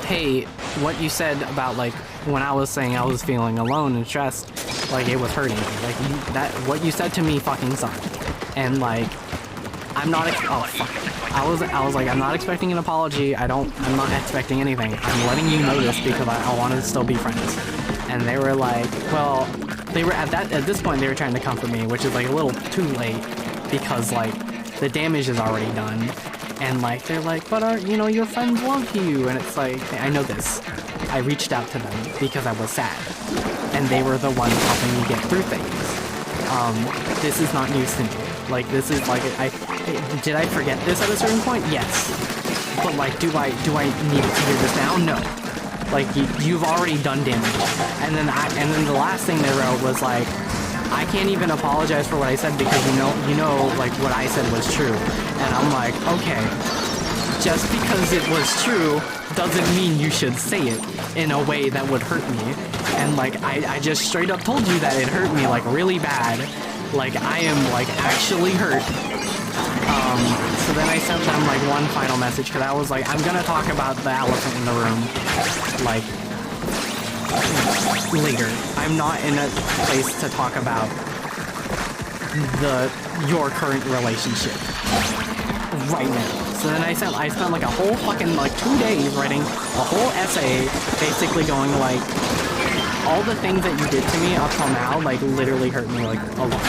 hey, what you said about like when I was saying I was feeling alone and stressed, like it was hurting me. Like what you said to me fucking sucked. And like I'm not oh fuck. I was like, I'm not expecting an apology. I'm not expecting anything. I'm letting you know this because I want to still be friends. And they were like, well, they were at this point they were trying to comfort me, which is like a little too late because like the damage is already done. And like they're like, but you know, your friends love you. And it's like, I know this. I reached out to them because I was sad. And they were the ones helping me get through things. This is not news to me. Like, this is like, did I forget this at a certain point? Yes. But like, do I need to hear this now? No. Like, you've already done damage. And then the last thing they wrote was like, I can't even apologize for what I said because you know, like what I said was true. And I'm like, okay, just because it was true doesn't mean you should say it in a way that would hurt me. And like, I just straight up told you that it hurt me like really bad. Like, I am like actually hurt. So then I sent them like one final message because I was like, I'm gonna talk about the elephant in the room, like, later. I'm not in a place to talk about your current relationship right now. So then I spent like a whole fucking like 2 days writing a whole essay basically going like, all the things that you did to me up till now like literally hurt me like a lot.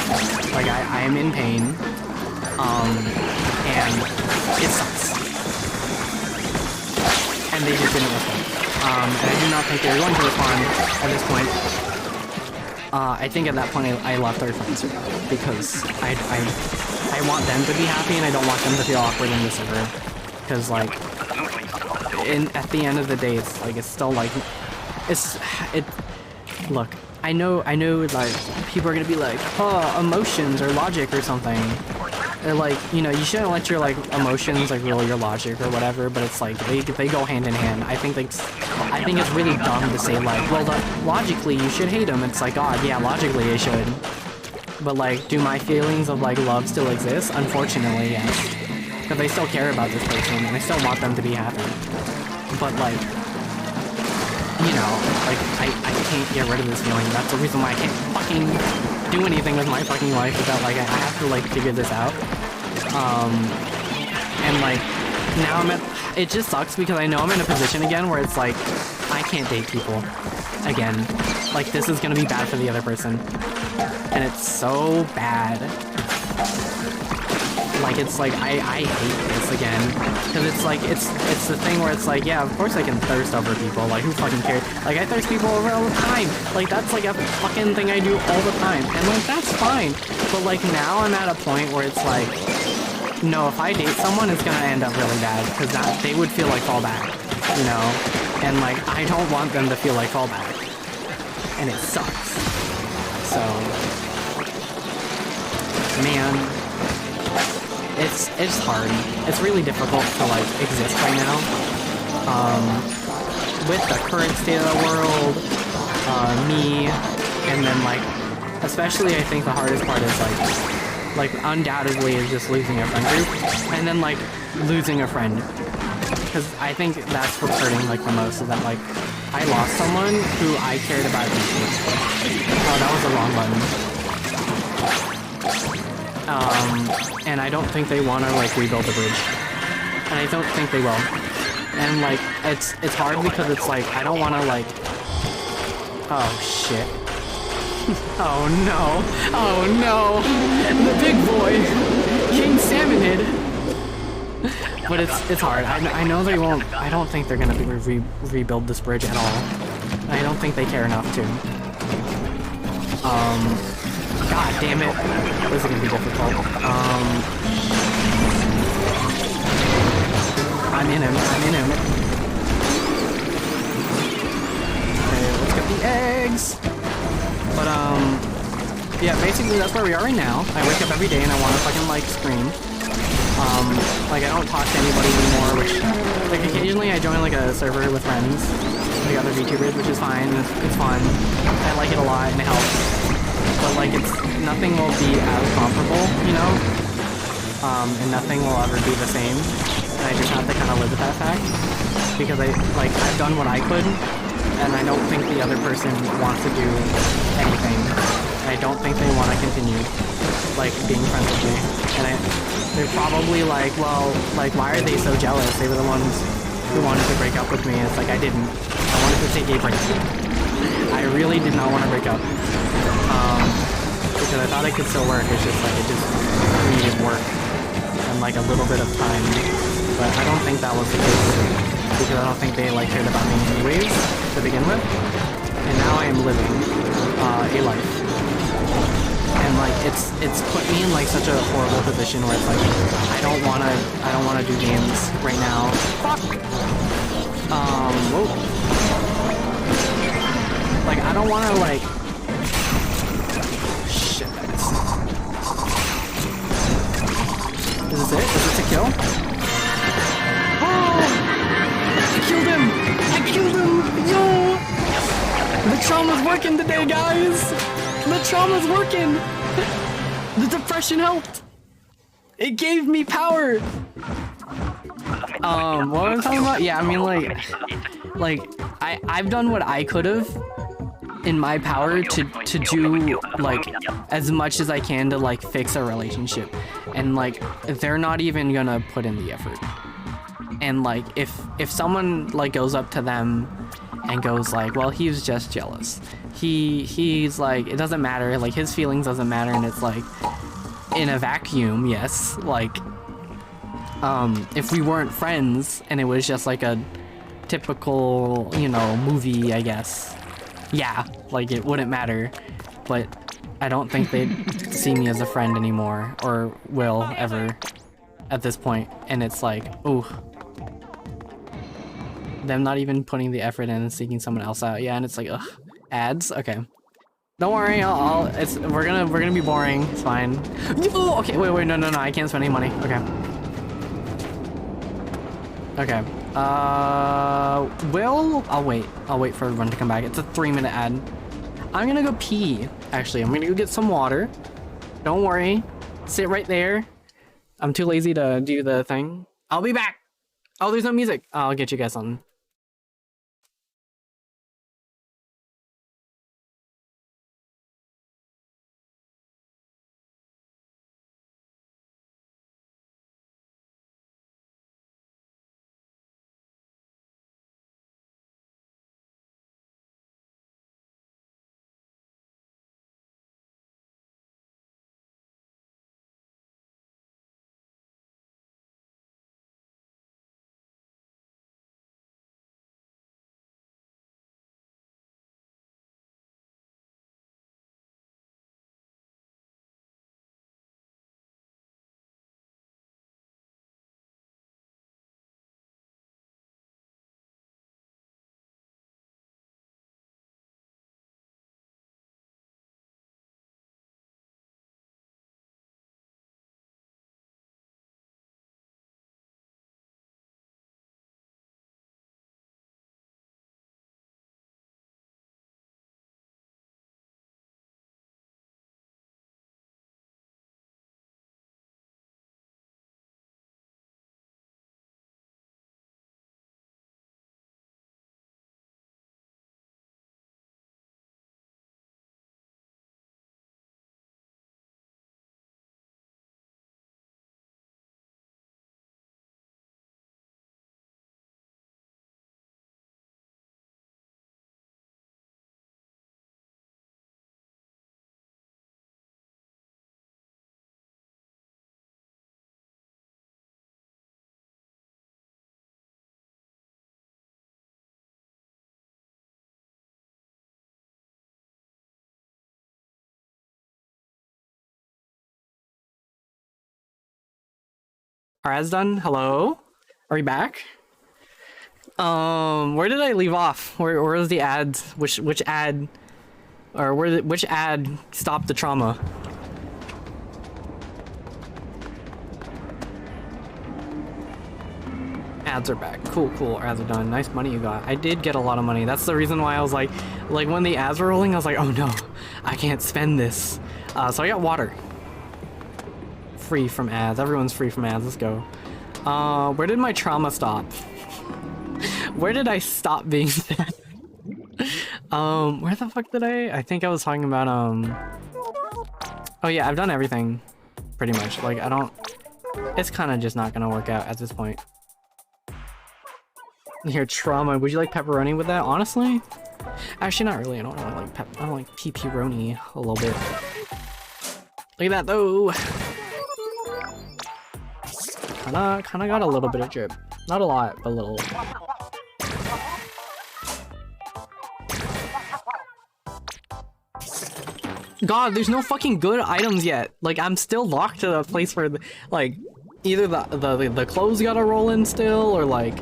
Like I am in pain. And it sucks. And they just didn't respond. And I do not think they're going to respond at this point. I think at that point I left our friends because I want them to be happy and I don't want them to feel awkward in the server. Because like, at the end of the day, it's like, it's still like, look, I know like people are gonna be like, oh, emotions or logic or something. Or like, you know, you shouldn't let your like emotions like rule your logic or whatever, but it's like they go hand in hand. I think it's really dumb to say like, well, logically you should hate them. It's like, God, yeah, logically I should. But like, do my feelings of like love still exist? Unfortunately, yes. Because I still care about this person and I still want them to be happy. But like, you know, like I can't get rid of this feeling. That's the reason why I can't fucking do anything with my fucking life without like, I have to like figure this out. And like, now it just sucks because I know I'm in a position again where it's like, I can't date people again. Like, this is gonna be bad for the other person. And it's so bad. Like, it's like, I hate this again. Because it's like, it's the thing where it's like, yeah, of course I can thirst over people. Like, who fucking cares? Like, I thirst people over all the time. Like, that's like a fucking thing I do all the time. And like, that's fine. But like, now I'm at a point where it's like, no, if I date someone, it's gonna end up really bad. Because they would feel like fallback, you know? And like, I don't want them to feel like fallback. And it sucks. So, man, it's hard. It's really difficult to like exist right now. With the current state of the world, me, and then like, especially I think the hardest part is like undoubtedly is just losing a friend group, and then like losing a friend. Because I think that's what's hurting like the most, is that like I lost someone who I cared about deeply. Oh, that was the wrong button. And I don't think they want to like rebuild the bridge. And I don't think they will. And like, it's hard because it's like, I don't want to like, oh shit. Oh no. Oh no. The big boy. King Salmonhead. But it's hard. I know they won't, I don't think they're gonna rebuild this bridge at all. I don't think they care enough to. God damn it. This is gonna be difficult. I'm in him. Okay, let's get the eggs. But, yeah, basically that's where we are right now. I wake up every day and I want to fucking, like, scream. Like, I don't talk to anybody anymore, which, like, occasionally I join, like, a server with friends, like other VTubers, which is fine. It's fun. I like it a lot and it helps. But, like, nothing will be as comparable, you know? And nothing will ever be the same. And I just have to kind of live with that fact. because I've done what I could, and I don't think the other person wants to do anything. I don't think they want to continue, like, being friends with me. And they're probably like, well, like, why are they so jealous? They were the ones who wanted to break up with me. And it's like, I didn't. I wanted to take a break. I really did not want to break up. Because I thought it could still work. It's just like, it just needed work and like a little bit of time. But I don't think that was the case. Because I don't think they like cared about me anyways to begin with. And now I am living a life. And like it's put me in like such a horrible position where it's like I don't wanna do games right now. Fuck. Whoa. Like I don't wanna like shit. Is this it? Is this a kill? Oh! I killed him! I killed him! Yo! The trauma's working today, guys! The trauma's working! The depression helped! It gave me power! What was I talking about? Yeah, I mean, like, I've done what I could've in my power to do, like, as much as I can to, like, fix a relationship. And, like, they're not even gonna put in the effort. And, like, if someone, like, goes up to them and goes like, well, he's just jealous. He's like, it doesn't matter, like his feelings doesn't matter, and it's like, in a vacuum, yes, like, if we weren't friends and it was just like a typical, you know, movie, I guess, yeah, like it wouldn't matter, but I don't think they'd see me as a friend anymore, or will ever at this point, and it's like, ooh. Them not even putting the effort in and seeking someone else out. Yeah, and it's like, ugh, ads. Okay, don't worry. We're gonna be boring. It's fine. Oh, okay. Wait. No. I can't spend any money. Okay. Okay. I'll wait. I'll wait for everyone to come back. It's a 3-minute ad. I'm gonna go pee. Actually, I'm gonna go get some water. Don't worry. Sit right there. I'm too lazy to do the thing. I'll be back. Oh, there's no music. I'll get you guys on. Are ads done? Hello? Are we back? Where did I leave off? Where was the ads? Which ad? Or which ad stopped the trauma? Ads are back. Cool. Ads are done. Nice money you got. I did get a lot of money. That's the reason why I was like when the ads were rolling, I was like, oh no, I can't spend this. So I got water. Free from ads. Everyone's free from ads. Let's go. Where did my trauma stop? Where did I stop being sad? Where the fuck did I think I was talking about, oh yeah, I've done everything, pretty much. Like, I don't... It's kind of just not gonna work out at this point. Here, trauma. Would you like pepperoni with that? Honestly? Actually, not really. I don't really like I don't like pepperoni a little bit. Look at that, though! Kinda got a little bit of drip. Not a lot, but a little. God, there's no fucking good items yet. Like, I'm still locked to the place where, like, either the clothes gotta roll in still, or like...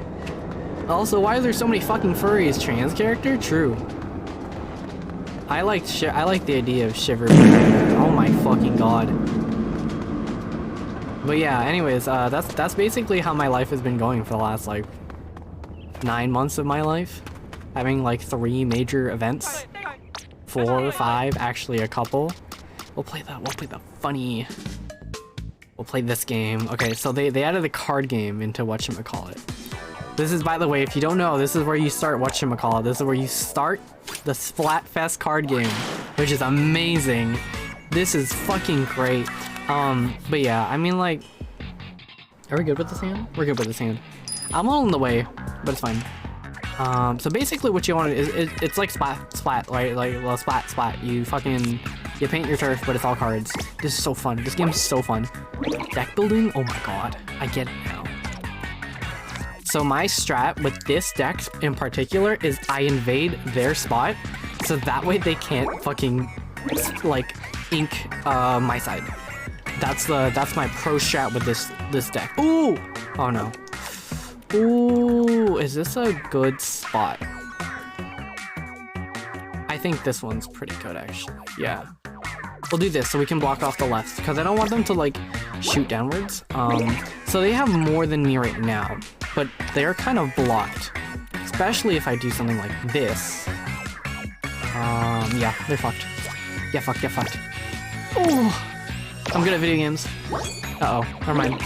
Also, why are there so many fucking furries? Trans character? True. I like the idea of Shiver. Oh my fucking god. But yeah, anyways, that's basically how my life has been going for the last, like, 9 months of my life. Having, like, 3 major events. 4 or 5, actually a couple. We'll play the funny... We'll play this game. Okay, so they added the card game into whatchamacallit. This is, by the way, if you don't know, this is where you start whatchamacallit. This is where you start the Splatfest card game, which is amazing. This is fucking great. But yeah, I mean, like... Are we good with this hand? We're good with this hand. I'm all in the way, but it's fine. So basically what you want to is it's like splat, right? Like, well, splat. You paint your turf, but it's all cards. This is so fun. This game is so fun. Deck building? Oh my god. I get it now. So my strat with this deck in particular is I invade their spot, so that way they can't fucking, like, ink my side. That's my pro strat with this deck. Ooh! Oh no. Ooh, is this a good spot? I think this one's pretty good, actually. Yeah. We'll do this so we can block off the left, because I don't want them to, like, shoot downwards. So they have more than me right now, but they're kind of blocked. Especially if I do something like this. Yeah, they're fucked. Get fucked. Oh! I'm good at video games. Uh-oh, never mind.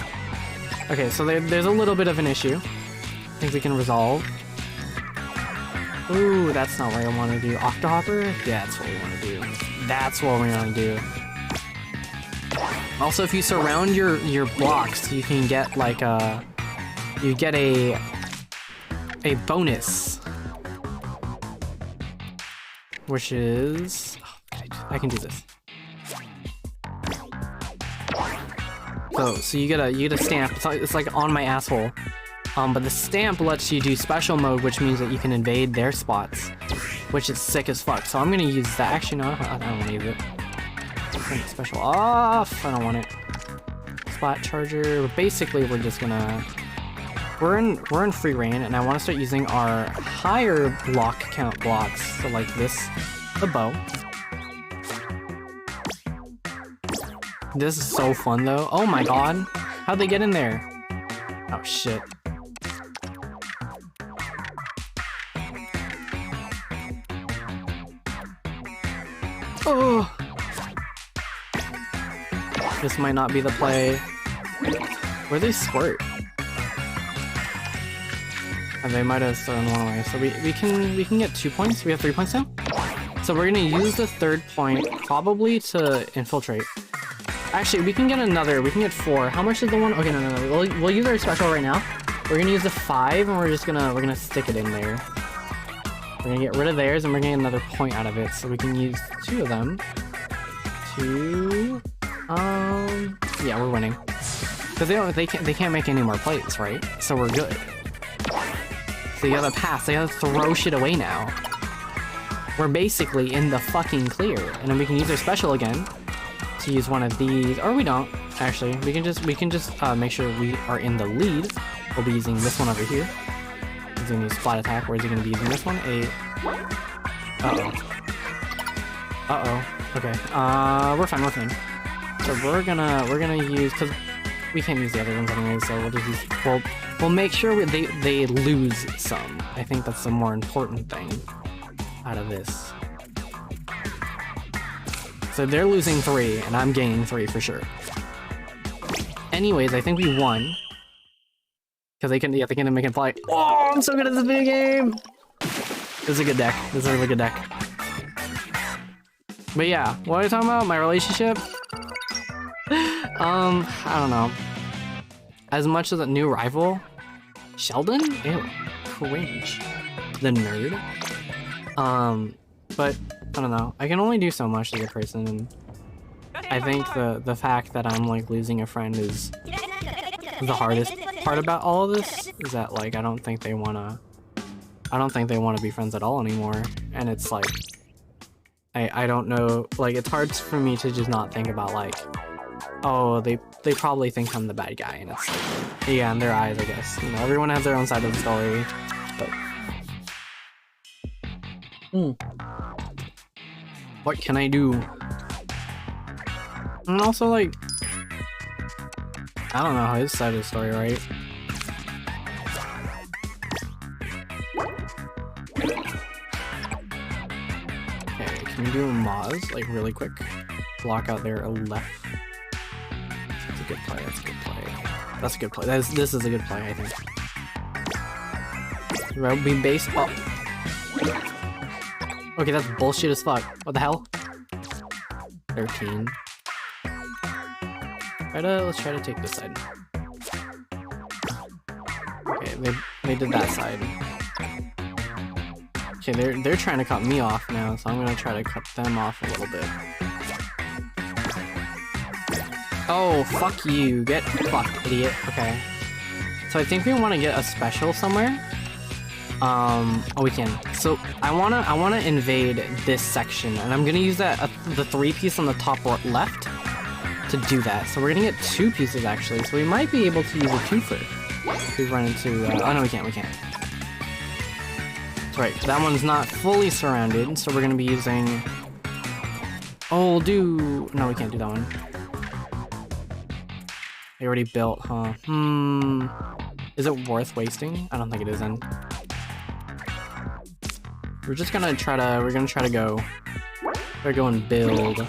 Okay, so there's a little bit of an issue. I think we can resolve. Ooh, that's not what I want to do. Octohopper? Yeah, that's what we want to do. That's what we want to do. Also, if you surround your blocks, you can get like you get a bonus, which is I can do this. So you get a stamp. It's like on my asshole. But the stamp lets you do special mode, which means that you can invade their spots, which is sick as fuck. So I'm gonna use that. Actually, no, I don't want to use it. Turn it special off. I don't want it. Spot charger. Basically, we're just gonna. We're in free reign, and I want to start using our higher block count blocks. So like this, the bow. This is so fun though. Oh my god, how'd they get in there? Oh shit. Oh. This might not be the play. Where they squirt? And they might have thrown one away. So we can get 2 points. We have 3 points now. So we're gonna use the 3rd point probably to infiltrate. Actually, we can get another. We can get 4. How much is the one? Okay, no. We'll use our special right now. We're gonna use the 5, and we're gonna stick it in there. We're gonna get rid of theirs, and we're gonna get another point out of it, so we can use 2 of them. Yeah, we're winning. Because they can't make any more plays, right? So we're good. So you gotta pass. They gotta throw shit away now. We're basically in the fucking clear, and then we can use our special again to use one of these, or we don't. Actually, we can just make sure we are in the lead. We'll be using this one over here. He's gonna use splat attack. Where is he gonna be using this one? Okay. We're fine. So we're gonna use, because we can't use the other ones anyway. So we'll just use. We'll make sure they lose some. I think that's the more important thing out of this. So they're losing 3, and I'm gaining 3 for sure. Anyways, I think we won. because they can, yeah, they can make it fly. Oh, I'm so good at this video game! This is a good deck. This is a really good deck. But yeah, what are we talking about? My relationship? I don't know. As much as a new rival? Sheldon? Ew. Cringe. The nerd? But, I don't know. I can only do so much as a person, and I think the fact that I'm, like, losing a friend is the hardest part about all of this, is that, like, I don't think they wanna be friends at all anymore, and it's, like, I don't know, like, it's hard for me to just not think about, like, oh, they probably think I'm the bad guy, and it's like, yeah, in their eyes, I guess. You know, everyone has their own side of the story, but... What can I do? And also, like... I don't know his side of the story, right? Okay, can we do a Moz, like, really quick? Block out their left. That's a good play, that's a good play. That's a good play. This is a good play, I think. Rugby base. Oh. Okay, that's bullshit as fuck. What the hell? 13. Let's try to take this side. Okay, they did that side. Okay, they're trying to cut me off now, so I'm gonna try to cut them off a little bit. Oh, fuck you. Get fucked, idiot. Okay. So I think we want to get a special somewhere. Oh, we can. So I wanna invade this section, and I'm gonna use that the 3-piece on the top left to do that. So we're gonna get 2 pieces actually. So we might be able to use a twofer. We run into. Oh no, we can't. We can't. Right, that one's not fully surrounded, so we're gonna be using. Oh, no, we can't do that one. They already built, huh? Is it worth wasting? I don't think it is then. We're just gonna try to, we're gonna try to go and build.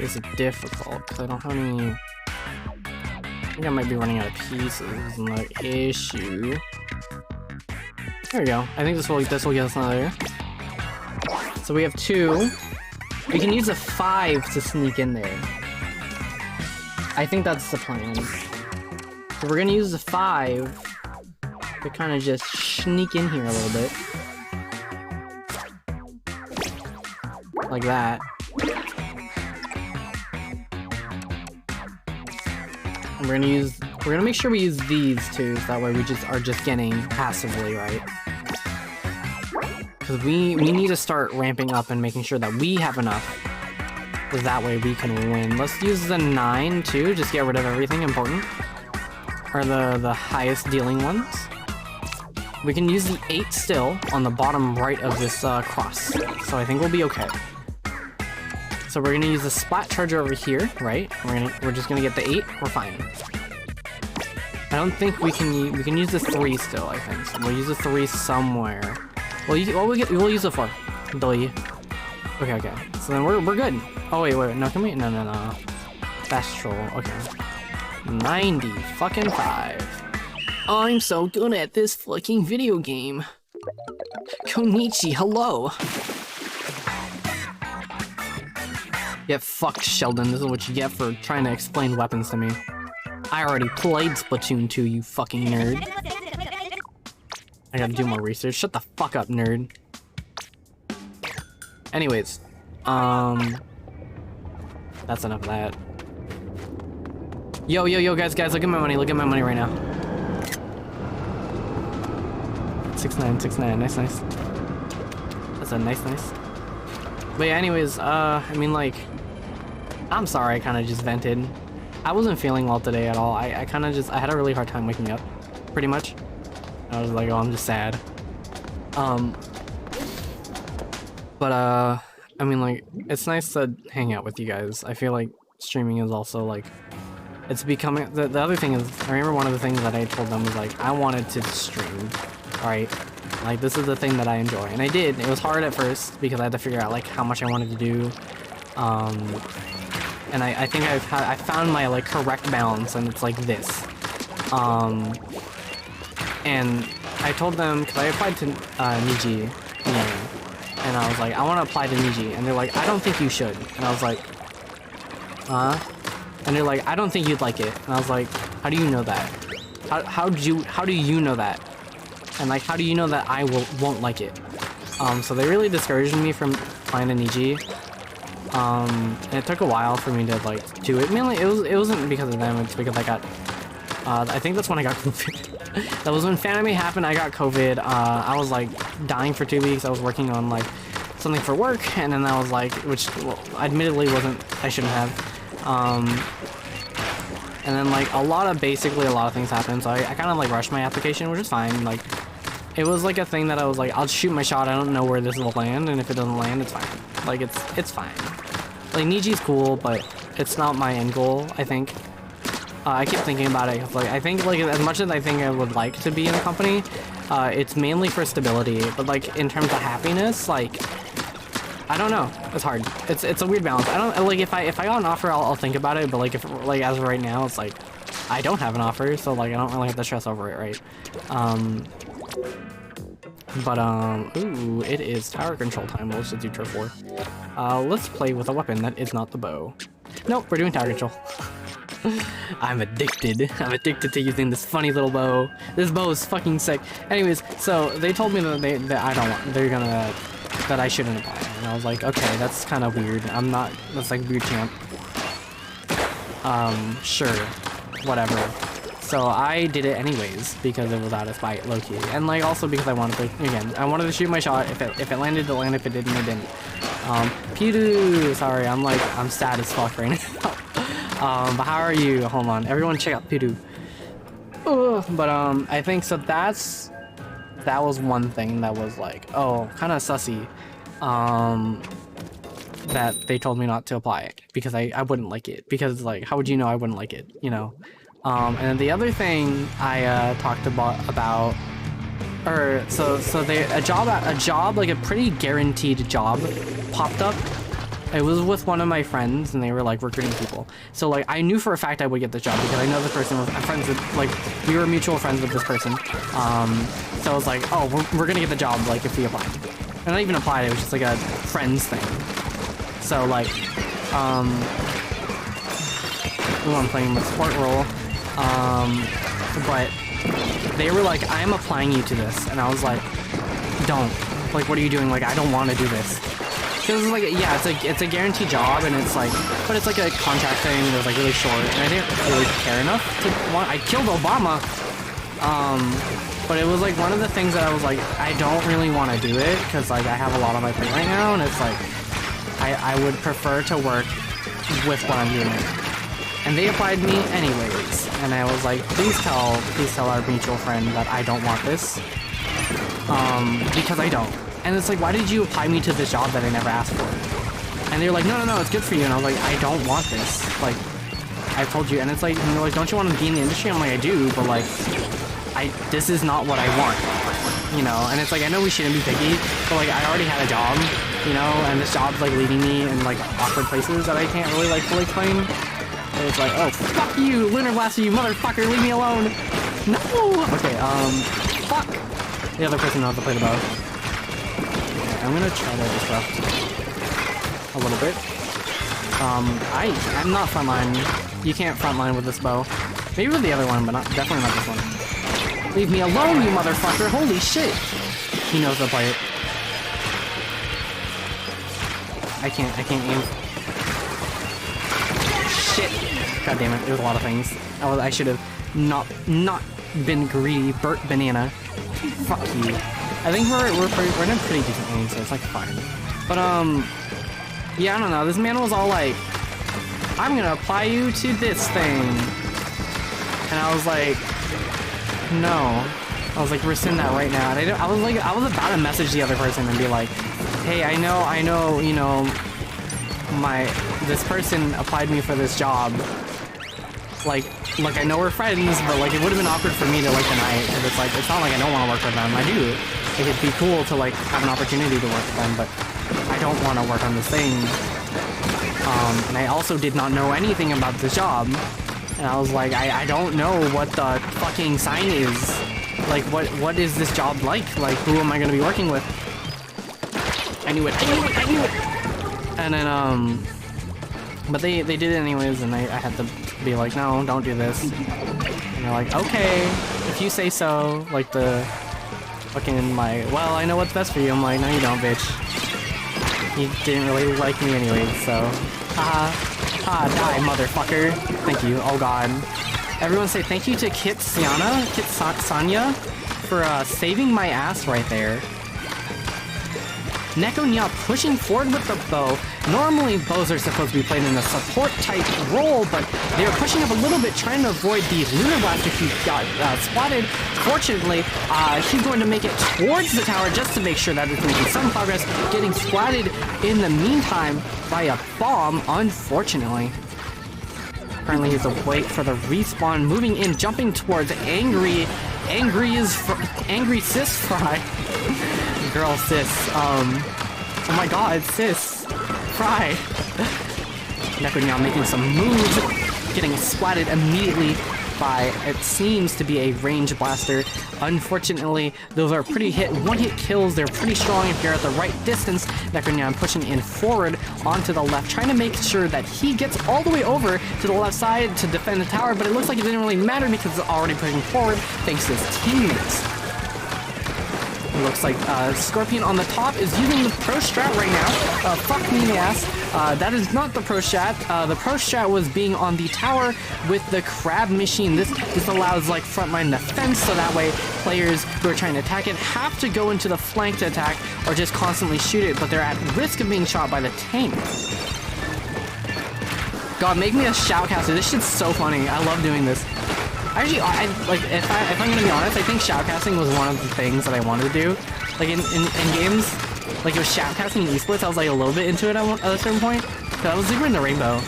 It's difficult, because I don't have any, I think I might be running out of pieces, and the issue. There we go. I think this will get us another. So we have 2. We can use a 5 to sneak in there. I think that's the plan. So we're gonna use the 5 to kind of just sneak in here a little bit. Like that. And we're gonna make sure we use these too, so that way we just are just getting passively, right? Because we need to start ramping up and making sure that we have enough. Because that way we can win. Let's use the 9 too, just get rid of everything important. Or the highest dealing ones. We can use the 8 still on the bottom right of this cross. So I think we'll be okay. So we're gonna use the splat charger over here, right? We're just gonna get the 8, we're fine. I don't think we can use the 3 still, I think. So we'll use the 3 somewhere. We'll use the 4. Okay. So then we're good. Oh wait, no, can we? No. Fast troll, okay. 90 fucking 5. I'm so good at this fucking video game. Konichi, hello. Get fucked, Sheldon. This is what you get for trying to explain weapons to me. I already played Splatoon 2, you fucking nerd. I gotta do more research. Shut the fuck up, nerd. Anyways, that's enough of that. Yo, guys, look at my money right now. 6-9, nice. That's a nice. But yeah, anyways, I mean, like, I'm sorry I kind of just vented. I wasn't feeling well today at all. I kind of just, I had a really hard time waking up, pretty much. I was like, oh, I'm just sad. But, I mean, like, it's nice to hang out with you guys. I feel like streaming is also, like, it's becoming, the other thing is, I remember one of the things that I told them was, like, I wanted to stream, right? Like, this is the thing that I enjoy, and I did. It was hard at first, because I had to figure out, like, how much I wanted to do, and I think I found my, like, correct balance, and it's like this. And I told them, because I applied to Niji, and I was like, I want to apply to Niji, and they're like, I don't think you should, and I was like, huh? And they're like, I don't think you'd like it, and I was like, how do you know that? How do you know that? And like, how do you know that I won't like it? So they really discouraged me from applying to Niji. And it took a while for me to like do it. Mainly, it wasn't because of them. It's because I got. I think that's when I got COVID. That was when Fanime happened. I got COVID. I was like dying for 2 weeks. I was working on like something for work, and then I was like, which well, admittedly wasn't. I shouldn't have. And then like basically a lot of things happened. So I kind of like rushed my application, which is fine. Like. It was like a thing that I was like, I'll shoot my shot, I don't know where this will land, and if it doesn't land, it's fine. Like, it's fine. Like, Niji's cool, but it's not my end goal, I think. I keep thinking about it, like, I think, like, as much as I think I would like to be in a company, it's mainly for stability, but, like, in terms of happiness, like, I don't know. It's hard. It's a weird balance. I don't, like, if I got an offer, I'll think about it, but, like, if, like, as of right now, it's like, I don't have an offer, so, like, I don't really have to stress over it, right? But, ooh, it is tower control time. Let's just do turf war. Let's play with a weapon that is not the bow. Nope, we're doing tower control. I'm addicted. I'm addicted to using this funny little bow. This bow is fucking sick. Anyways, so they told me that that I shouldn't apply. And I was like, okay, that's kind of weird. I'm not, that's like weird champ. Sure. Whatever. So I did it anyways because it was out of spite, low-key, and like also because I wanted to. Again, I wanted to shoot my shot. If it landed, it landed. If it didn't, it didn't. Pidu, sorry, I'm sad as fuck right now. But how are you? Hold on, everyone, check out Pidu. But I think so. That was one thing that was like, oh, kind of sussy. That they told me not to apply it because I wouldn't like it, because like, how would you know I wouldn't like it, you know? And then the other thing I talked about, or so a job, like a pretty guaranteed job popped up. It was with one of my friends, and they were like recruiting people. So like I knew for a fact I would get the job because I know the person was friends with, like, we were mutual friends with this person. So I was like, oh, we're gonna get the job, like, if we apply. And not even applied, it was just like a friends thing. So like, ooh, I'm playing with sport role. But they were like, I am applying you to this, and I was like, don't. Like, what are you doing? Like, I don't want to do this. Because it's like, yeah, it's a guaranteed job, and it's like, but it's like a contract thing that was like really short, and I didn't really care enough to want. I killed Obama. But it was like one of the things that I was like, I don't really want to do it because like I have a lot on my plate right now, and it's like, I would prefer to work with what I'm doing. And they applied me anyways, and I was like, please tell our mutual friend that I don't want this, because I don't. And it's like, why did you apply me to this job that I never asked for? And they're like, no, it's good for you. And I was like, I don't want this. Like, I told you. And it's like, and they're like, don't you want to be in the industry? I'm like, I do, but like, this is not what I want, you know? And it's like, I know we shouldn't be picky, but like, I already had a job, you know, and this job's like leading me in like awkward places that I can't really like fully explain. And it's like, oh, fuck you, Lunar Blaster, you motherfucker, leave me alone. No! Okay, fuck. The other person knows how to play the bow. Okay, I'm gonna try to disrupt a little bit. I'm not frontline. You can't frontline with this bow. Maybe with the other one, but definitely not this one. Leave me alone, you motherfucker! Holy shit! He knows how to play it. I can't aim. Shit! God damn it, there's a lot of things. I should have not been greedy. Burt Banana. Fuck you. I think we're in a pretty decent lane, so it's like fine. But yeah, I don't know. This man was all like, I'm gonna apply you to this thing. And I was like, no. I was like, rescind that right now. And I was about to message the other person and be like, hey, I know, you know, this person applied me for this job. Like I know we're friends, but like it would have been awkward for me to like deny it, because it's like, it's not like I don't want to work with them. I do. Like, it'd be cool to like have an opportunity to work with them, but I don't want to work on this thing. And I also did not know anything about this job. And I was like, I don't know what the fucking sign is. Like, what is this job like? Like, who am I gonna be working with? I knew it. And then, but they did it anyways, and I had to be like, no, don't do this. And they're like, okay, if you say so. Like the fucking well, I know what's best for you. I'm like, no, you don't, bitch. You didn't really like me anyways, so die, motherfucker. Thank you. Oh god. Everyone say thank you to Kit Sanya for saving my ass right there. Neko Nya pushing forward with the bow. Normally, bows are supposed to be played in a support-type role, but they were pushing up a little bit, trying to avoid the Lunar Blaster he got spotted. Fortunately, he's going to make it towards the tower just to make sure that it's making some progress, getting splatted in the meantime by a bomb, unfortunately. Currently, he's await for the respawn, moving in, jumping towards Angry Sis Fry. Girl, sis, oh my god, sis, Fry. Neko Nya making some moves, getting splatted immediately by, it seems to be a range blaster. Unfortunately, those are pretty one-hit kills. They're pretty strong if you're at the right distance. Neko Nya pushing in forward onto the left, trying to make sure that he gets all the way over to the left side to defend the tower, but it looks like it didn't really matter because it's already pushing forward thanks to his teammates. It looks like Scorpion on the top is using the pro strat right now. Fuck me in the ass. That is not the pro strat. The pro strat was being on the tower with the crab machine. This allows like frontline defense, so that way players who are trying to attack it have to go into the flank to attack or just constantly shoot it, but they're at risk of being shot by the tank. God, make me a shoutcaster. This shit's so funny. I love doing this. Actually, like if I'm gonna be honest, I think shoutcasting was one of the things that I wanted to do. Like in games, like it was shoutcasting in esports. I was like a little bit into it at a certain point. Cause I was super into Rainbow,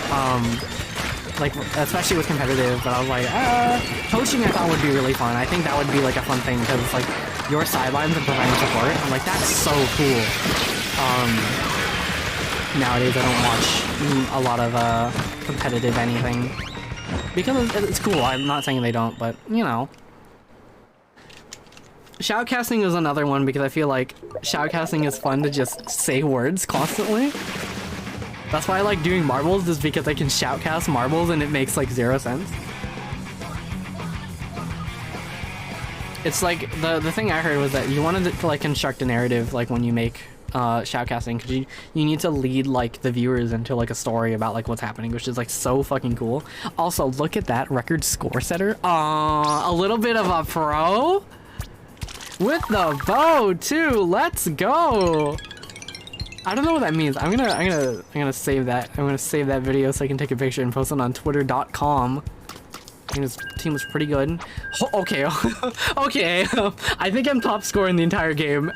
like especially with competitive. But I was like, coaching I thought would be really fun. I think that would be like a fun thing because it's like your sidelines and providing support. I'm like, that's so cool. Nowadays I don't watch a lot of competitive anything. Because it's cool, I'm not saying they don't, but, you know. Shoutcasting is another one because I feel like shoutcasting is fun to just say words constantly. That's why I like doing marbles, is because I can shoutcast marbles and it makes like 0 sense. It's like, the thing I heard was that you wanted to like construct a narrative like when you make shoutcasting, because you need to lead like the viewers into like a story about like what's happening, which is like so fucking cool. Also, look at that record score setter. A little bit of a pro with the bow too. Let's go. I don't know what that means. I'm gonna save that. I'm gonna save that video so I can take a picture and post it on twitter.com. I think his team was pretty good. Okay. Okay. I think I'm top scorer in the entire game.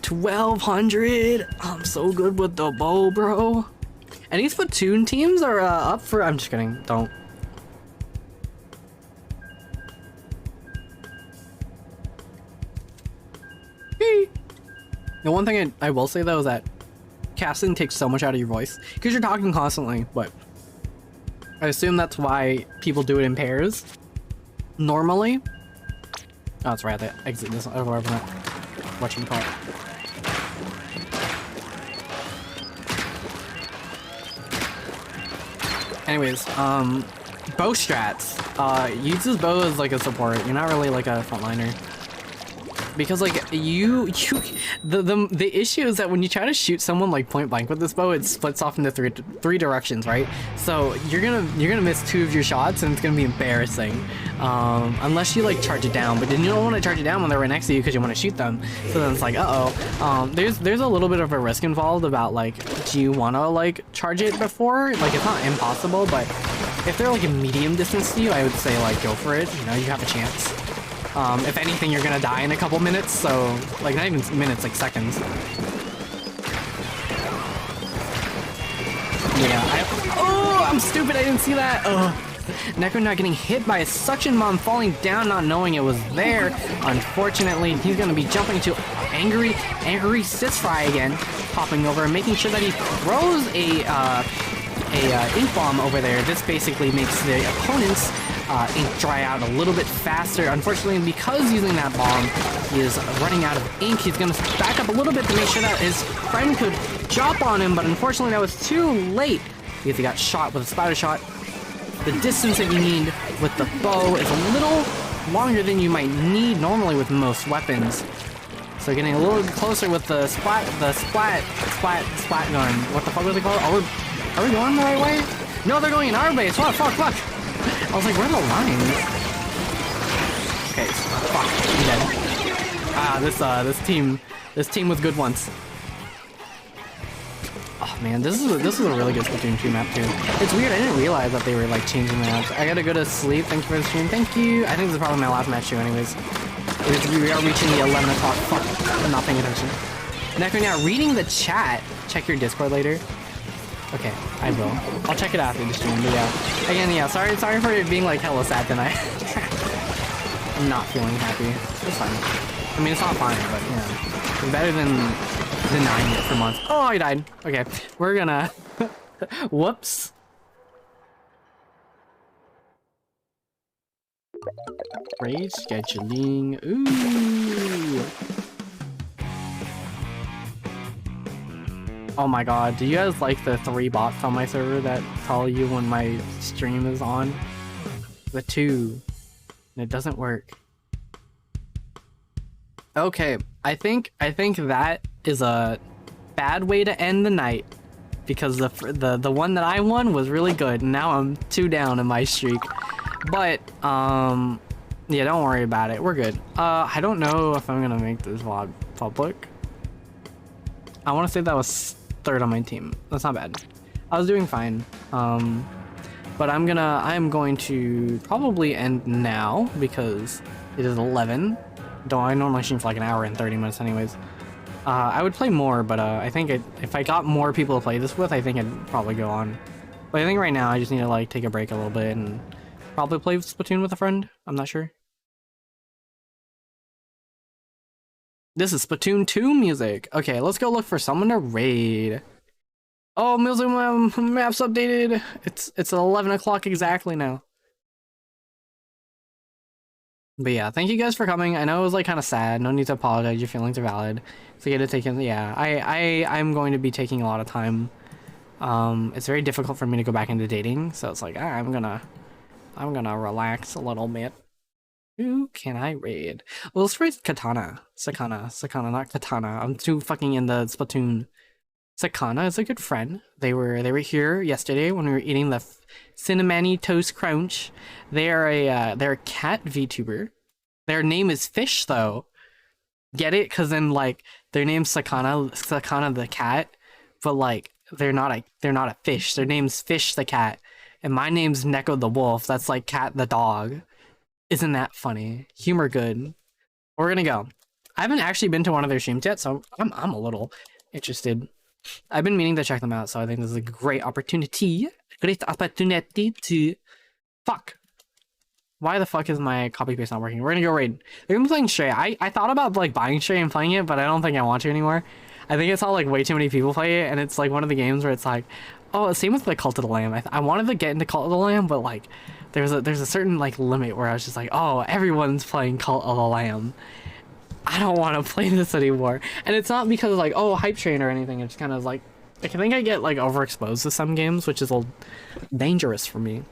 1200. I'm so good with the bow, bro. And these Splatoon teams are up for. I'm just kidding. Don't. The one thing I will say though is that casting takes so much out of your voice because you're talking constantly. But I assume that's why people do it in pairs. Normally. Oh, that's right. I exit this. Whatchamacallit. Anyways, bow strats. Use this bow as like a support. You're not really like a frontliner. Because like the issue is that when you try to shoot someone like point blank with this bow, it splits off into three directions, right? So you're gonna miss 2 of your shots and it's gonna be embarrassing. Unless you like charge it down, but then you don't want to charge it down when they're right next to you because you want to shoot them. So then it's like, there's a little bit of a risk involved about like, do you want to like charge it before? Like it's not impossible, but if they're like a medium distance to you, I would say like go for it. You know, you have a chance. If anything, you're gonna die in a couple minutes, so like not even minutes, like seconds. Yeah, oh, I'm stupid, I didn't see that. Neko not getting hit by a suction bomb, falling down, not knowing it was there. Unfortunately, he's gonna be jumping to angry Sis Fry again, popping over and making sure that he throws a a ink bomb over there, this basically makes the opponent's ink dry out a little bit faster. Unfortunately, because using that bomb, he is running out of ink. He's gonna back up a little bit to make sure that his friend could jump on him, but unfortunately that was too late because he got shot with a spider shot. The distance that you need with the bow is a little longer than you might need normally with most weapons. So getting a little closer with the splat gun. What the fuck are they called? Are we going the right way? No, they're going in our base. Fuck. I was like, where are the lines? Okay, fuck, I'm dead. This team was good once. Oh man, this is a really good Splatoon 2 map too. It's weird, I didn't realize that they were like changing maps. I gotta go to sleep. Thank you for the stream. Thank you. I think this is probably my last match too anyways. We are reaching the 11 o'clock. Fuck, I'm not paying attention. Necro, now reading the chat. Check your Discord later. Okay, I will. I'll check it after the stream, but yeah. Again, yeah, sorry for it being like hella sad tonight. I'm not feeling happy. It's fine. I mean, it's not fine, but yeah. It's better than denying it for months. Oh, I died. Okay, we're gonna... Whoops. Raid scheduling. Ooh. Oh my god, do you guys like the 3 bots on my server that tell you when my stream is on? The 2. And it doesn't work. Okay, I think that is a bad way to end the night because the one that I won was really good and now I'm 2 down in my streak. But yeah, don't worry about it. We're good. I don't know if I'm gonna make this vlog public. I want to say that was 3rd on my team. That's not bad. I was doing fine. But I'm going to probably end now because it is 11. Though I normally stream for like an hour and 30 minutes anyways. I would play more, but I think if I got more people to play this with, I think I'd probably go on. But I think right now I just need to like take a break a little bit and probably play Splatoon with a friend. I'm not sure. This is Splatoon 2 music. Okay, let's go look for someone to raid. Oh, Museum map's updated. It's 11 o'clock exactly now. But yeah, thank you guys for coming. I know it was like kind of sad. No need to apologize. Your feelings are valid. So you get to take in. Yeah, I'm going to be taking a lot of time. It's very difficult for me to go back into dating. So it's like I'm gonna relax a little bit. Who can I raid? Well, let's raid Sakana, not Katana. I'm too fucking in the Splatoon. Sakana is a good friend. They were here yesterday when we were eating the Cinnamony Toast Crunch. They're a cat VTuber. Their name is Fish though. Get it? Cause then like their name's Sakana the cat, but like they're not a fish. Their name's Fish the cat, and my name's Neko the wolf. That's like Cat the dog. Isn't that funny? Humor good. We're gonna go. I haven't actually been to one of their streams yet, so I'm a little interested. I've been meaning to check them out, so I think this is a great opportunity. To... Fuck. Why the fuck is my copy paste not working? We're gonna go raid. They're gonna be playing Stray. I thought about like buying Stray and playing it, but I don't think I want to anymore. I think it's all like way too many people play it, and it's like one of the games where it's like, oh, same with like Cult of the Lamb. I wanted to get into Cult of the Lamb, but like there's a certain like limit where I was just like, oh, everyone's playing Cult of the Lamb. I don't want to play this anymore. And it's not because of like, oh, hype train or anything. It's kind of like I think I get like overexposed to some games, which is a little dangerous for me.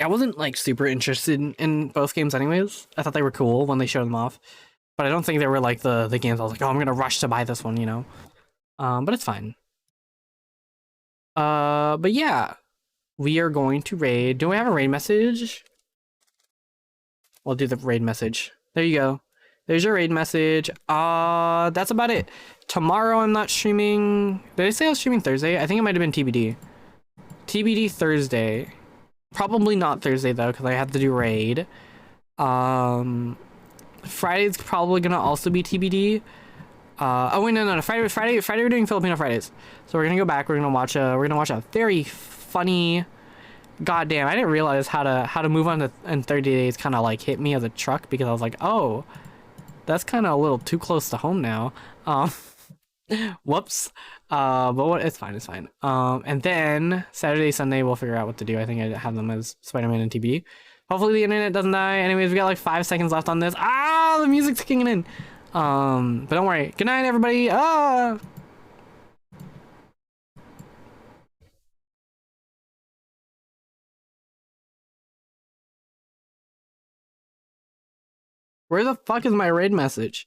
I wasn't like super interested in both games anyways. I thought they were cool when they showed them off, but I don't think they were like the games I was like, oh, I'm gonna rush to buy this one, you know. But it's fine. But yeah, we are going to raid. Do we have a raid message? We'll do the raid message. There you go. There's your raid message. That's about it. Tomorrow I'm not streaming. Did I say I was streaming Thursday? I think it might have been TBD. TBD Thursday. Probably not Thursday though, because I have to do raid. Friday's probably gonna also be TBD. Oh wait, no. Friday we're doing Filipino Fridays. So we're gonna go back. We're gonna watch a very funny. Goddamn, I didn't realize how to move on to in 30 days. Kind of like hit me as a truck because I was like, oh, that's kind of a little too close to home now. Whoops. But what? It's fine. It's fine. And then Saturday, Sunday, we'll figure out what to do. I think I have them as Spider-Man and TB. Hopefully the internet doesn't die. Anyways, we got like 5 seconds left on this. Ah, the music's kicking in. But don't worry. Good night, everybody. Ah. Where the fuck is my raid message?